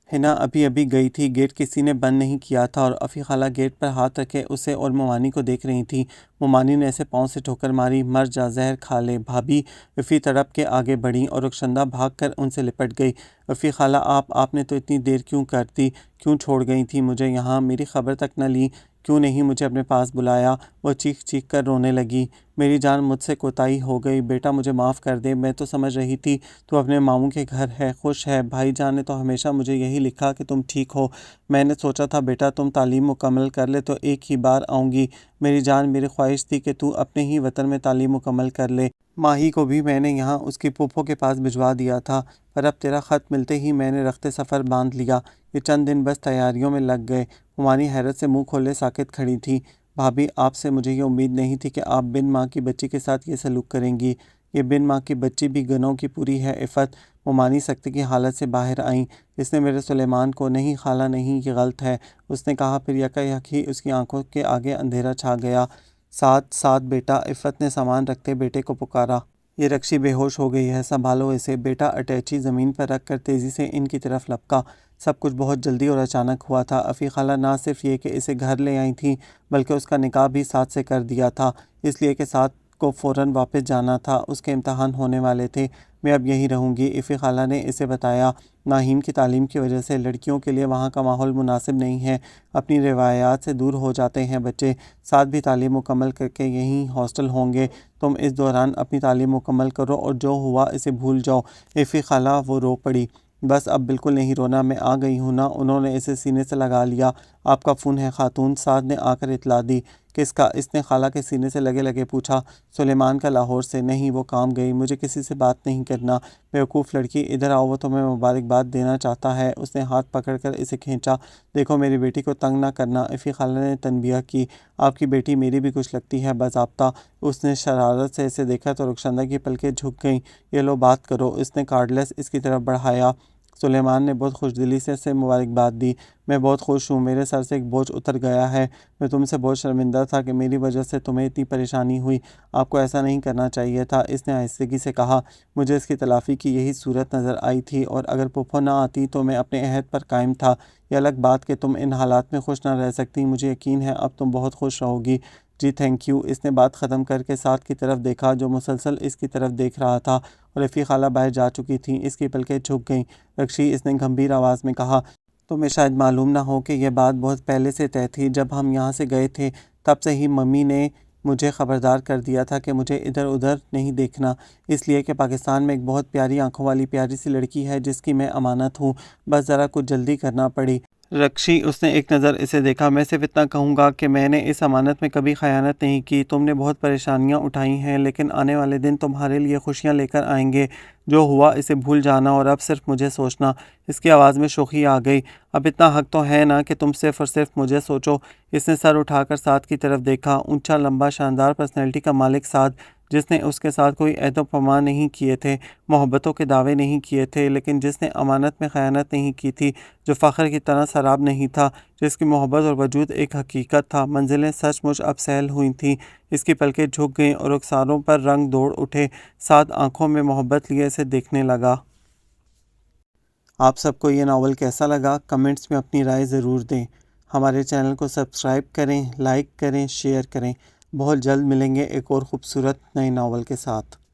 ہنا ابھی گئی تھی، گیٹ کسی نے بند نہیں کیا تھا اور افی خالہ گیٹ پر ہاتھ رکھے اسے اور مومانی کو دیکھ رہی تھی۔ مومانی نے اسے پاؤں سے ٹھوکر ماری، مر جا، زہر کھا لے بھابھی۔ افی تڑپ کے آگے بڑھیں اور رخشندہ بھاگ کر ان سے لپٹ گئی۔ افی خالہ آپ نے تو اتنی دیر کیوں کر دی؟ کیوں چھوڑ گئی تھی مجھے یہاں؟ میری خبر تک نہ لی؟ کیوں نہیں مجھے اپنے پاس بلایا؟ وہ چیخ چیخ کر رونے لگی۔ میری جان مجھ سے کوتاہی ہو گئی، بیٹا مجھے معاف کر دے۔ میں تو سمجھ رہی تھی تو اپنے ماموں کے گھر ہے، خوش ہے۔ بھائی جان نے تو ہمیشہ مجھے یہی لکھا کہ تم ٹھیک ہو۔ میں نے سوچا تھا بیٹا تم تعلیم مکمل کر لے تو ایک ہی بار آؤں گی۔ میری جان میری خواہش تھی کہ تو اپنے ہی وطن میں تعلیم مکمل کر لے۔ ماہی کو بھی میں نے یہاں اس کی پھوپھو کے پاس بھجوا دیا تھا، پر اب تیرا خط ملتے ہی میں نے رخت سفر باندھ لیا۔ یہ چند دن بس تیاریوں میں لگ گئے۔ مومانی حیرت سے منہ کھولے ساکت کھڑی تھی۔ بھابھی آپ سے مجھے یہ امید نہیں تھی کہ آپ بن ماں کی بچی کے ساتھ یہ سلوک کریں گی۔ یہ بن ماں کی بچی بھی گنوں کی پوری ہے عفت، وہ مانی سکتے کی حالت سے باہر آئیں۔ اس نے میرے سلیمان کو، نہیں خالہ نہیں، یہ غلط ہے، اس نے کہا۔ پھر یکا یک ہی اس کی آنکھوں کے آگے اندھیرا چھا گیا۔ ساتھ ساتھ بیٹا، عفت نے سامان رکھتے بیٹے کو پکارا۔ یہ رکشی بے ہوش ہو گئی ہے، سنبھالو اسے۔ بیٹا اٹیچی زمین پر رکھ کر تیزی سے ان کی طرف لپکا۔ سب کچھ بہت جلدی اور اچانک ہوا تھا۔ افی خالہ نہ صرف یہ کہ اسے گھر لے آئی تھیں بلکہ اس کا نکاح بھی ساتھ سے کر دیا تھا، اس لیے کہ ساتھ کو فوراً واپس جانا تھا، اس کے امتحان ہونے والے تھے۔ میں اب یہیں رہوں گی، افی خالہ نے اسے بتایا۔ ناہین کی تعلیم کی وجہ سے لڑکیوں کے لیے وہاں کا ماحول مناسب نہیں ہے، اپنی روایات سے دور ہو جاتے ہیں بچے۔ ساتھ بھی تعلیم مکمل کر کے یہیں ہاسٹل ہوں گے۔ تم اس دوران اپنی تعلیم مکمل کرو اور جو ہوا اسے بھول جاؤ۔ افی خالہ وہ رو پڑی۔ بس اب بالکل نہیں رونا، میں آ گئی ہوں نا۔ انہوں نے اسے سینے سے لگا لیا۔ آپ کا فون ہے خاتون، سعد نے آ کر اطلاع دی۔ کس کا؟ اس نے خالہ کے سینے سے لگے لگے پوچھا۔ سلیمان کا، لاہور سے۔ نہیں، وہ کام گئی، مجھے کسی سے بات نہیں کرنا۔ بیوقوف لڑکی، ادھر آؤ، وہ تمہیں مبارکباد دینا چاہتا ہے۔ اس نے ہاتھ پکڑ کر اسے کھینچا۔ دیکھو میری بیٹی کو تنگ نہ کرنا، افی خالہ نے تنبیہ کی۔ آپ کی بیٹی میری بھی کچھ لگتی ہے، باضابطہ۔ اس نے شرارت سے اسے دیکھا تو رخشندہ کی پلکیں جھک گئیں۔ یہ لو بات کرو، اس نے کارڈلیس اس کی طرف بڑھایا۔ سلیمان نے بہت خوش دلی سے اسے مبارکباد دی۔ میں بہت خوش ہوں، میرے سر سے ایک بوجھ اتر گیا ہے۔ میں تم سے بہت شرمندہ تھا کہ میری وجہ سے تمہیں اتنی پریشانی ہوئی، آپ کو ایسا نہیں کرنا چاہیے تھا، اس نے آہستگی سے کہا۔ مجھے اس کی تلافی کی یہی صورت نظر آئی تھی، اور اگر پھپھو نہ آتی تو میں اپنے عہد پر قائم تھا۔ یہ الگ بات کہ تم ان حالات میں خوش نہ رہ سکتی، مجھے یقین ہے اب تم بہت خوش رہو گی۔ جی تھینک یو۔ اس نے بات ختم کر کے سعد کی طرف دیکھا جو مسلسل اس کی طرف دیکھ رہا تھا، اور افی خالہ باہر جا چکی تھیں۔ اس کی پلکیں جھک گئیں۔ رکشی، اس نے گمبھیر آواز میں کہا، تمہیں شاید معلوم نہ ہو کہ یہ بات بہت پہلے سے طے تھی۔ جب ہم یہاں سے گئے تھے تب سے ہی ممی نے مجھے خبردار کر دیا تھا کہ مجھے ادھر ادھر نہیں دیکھنا، اس لیے کہ پاکستان میں ایک بہت پیاری آنکھوں والی پیاری سی لڑکی ہے جس کی میں امانت ہوں، بس ذرا کچھ جلدی کرنا پڑی۔ رکشی، اس نے ایک نظر اسے دیکھا، میں صرف اتنا کہوں گا کہ میں نے اس امانت میں کبھی خیانت نہیں کی۔ تم نے بہت پریشانیاں اٹھائی ہیں، لیکن آنے والے دن تمہارے لیے خوشیاں لے کر آئیں گے۔ جو ہوا اسے بھول جانا اور اب صرف مجھے سوچنا۔ اس کی آواز میں شوخی آ گئی۔ اب اتنا حق تو ہے نا کہ تم صرف اور صرف مجھے سوچو۔ اس نے سر اٹھا کر سعد کی طرف دیکھا۔ اونچا، لمبا، شاندار پرسنالٹی کا مالک سعد، جس نے اس کے ساتھ کوئی عہد و پیمان نہیں کیے تھے، محبتوں کے دعوے نہیں کیے تھے، لیکن جس نے امانت میں خیانت نہیں کی تھی، جو فخر کی طرح سراب نہیں تھا، جس کی محبت اور وجود ایک حقیقت تھا۔ منزلیں سچ مچ اب سہل ہوئی تھیں۔ اس کی پلکیں جھک گئیں اور رخساروں پر رنگ دوڑ اٹھے۔ سعد آنکھوں میں محبت لیے اسے دیکھنے لگا۔ آپ سب کو یہ ناول کیسا لگا؟ کمنٹس میں اپنی رائے ضرور دیں۔ ہمارے چینل کو سبسکرائب کریں، لائک کریں، شیئر کریں۔ بہت جلد ملیں گے ایک اور خوبصورت نئے ناول کے ساتھ۔